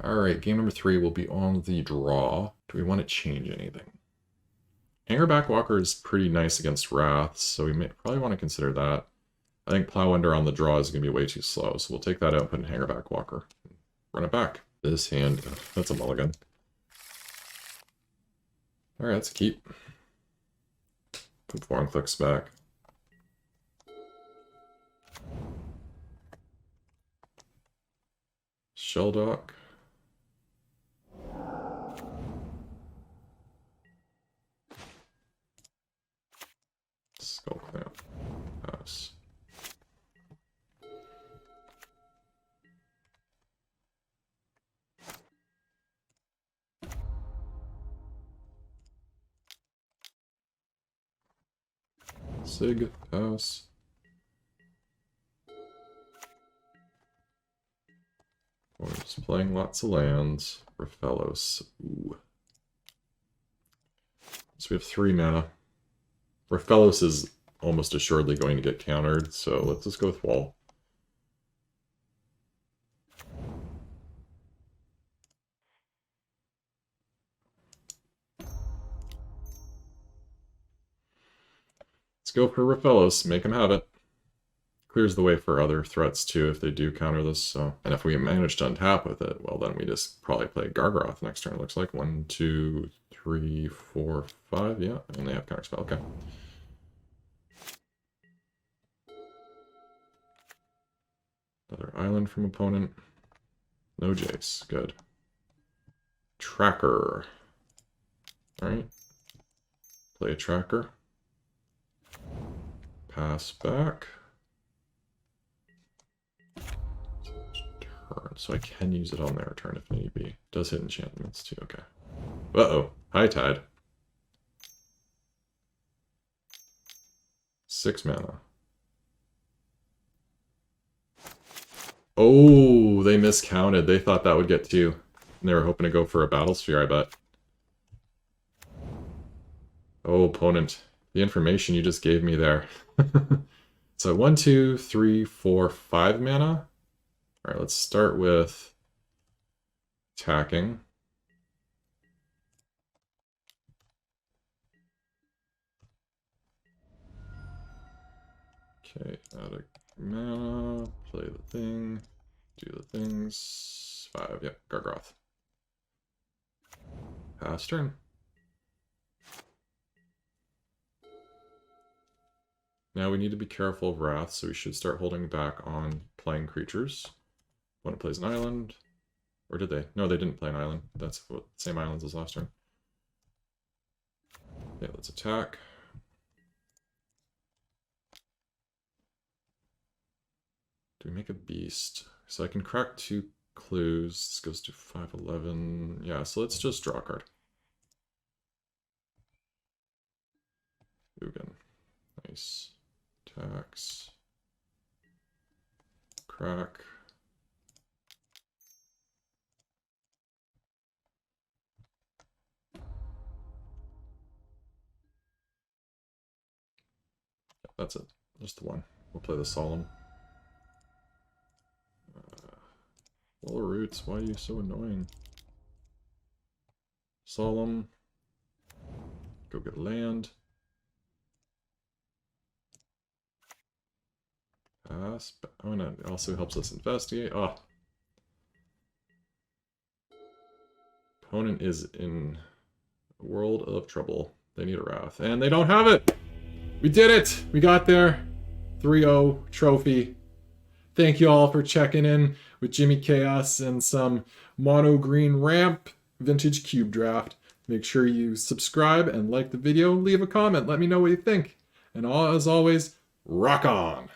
Alright, game number 3 will be on the draw. Do we want to change anything? Hangerback Walker is pretty nice against Wraths, so we may probably want to consider that. I think Plow Under on the draw is going to be way too slow, so we'll take that out and put in Hangerback Walker. Run it back. This hand, that's a mulligan. Alright, let's keep. Put Vorinclex back. Shelldock. Skull Clamp. Pass. Sig. Pass. We're just playing lots of lands. Raphalos. Ooh. So we have 3 mana. Raphalos is almost assuredly going to get countered, so let's just go with Wall. Let's go for Raphalos, make him have it. Clears the way for other threats too if they do counter this. So, and if we manage to untap with it, well then we just probably play Gargaroth next turn. It looks like 1, 2, 3, 4, 5. Yeah, and they have counterspell. Okay. Another island from opponent. No Jace. Good. Tracker. Alright. Play a tracker. Pass back. Turn. So I can use it on their turn if need be. Does hit enchantments too. Okay. Uh-oh. High Tide. 6 mana. Oh, they miscounted. They thought that would get 2. And they were hoping to go for a Battle Sphere, I bet. Oh, opponent. The information you just gave me there. So 1, 2, 3, 4, 5 mana. Alright, let's start with attacking. Okay, add a mana, play the thing, do the things. 5, yep, Gargaroth. Pass turn. Now we need to be careful of Wrath, so we should start holding back on playing creatures. One plays an island. Or did they? No, they didn't play an island. That's what same islands as last turn. Yeah, let's attack. Do we make a beast? So I can crack 2 clues. This goes to 5, 11. Yeah, so let's just draw a card. Ugin. Nice. Tax. Crack. That's it. Just the one. We'll play the Solemn. Well, Roots, why are you so annoying? Solemn. Go get land. Pass. Oh, no, it also helps us investigate. Oh. Opponent is in a world of trouble. They need a Wrath. And they don't have it! We did it! We got there. 3-0 trophy. Thank you all for checking in with Jimmy Chaos and some mono green ramp vintage cube draft. Make sure you subscribe and like the video. Leave a comment. Let me know what you think. And as always, rock on!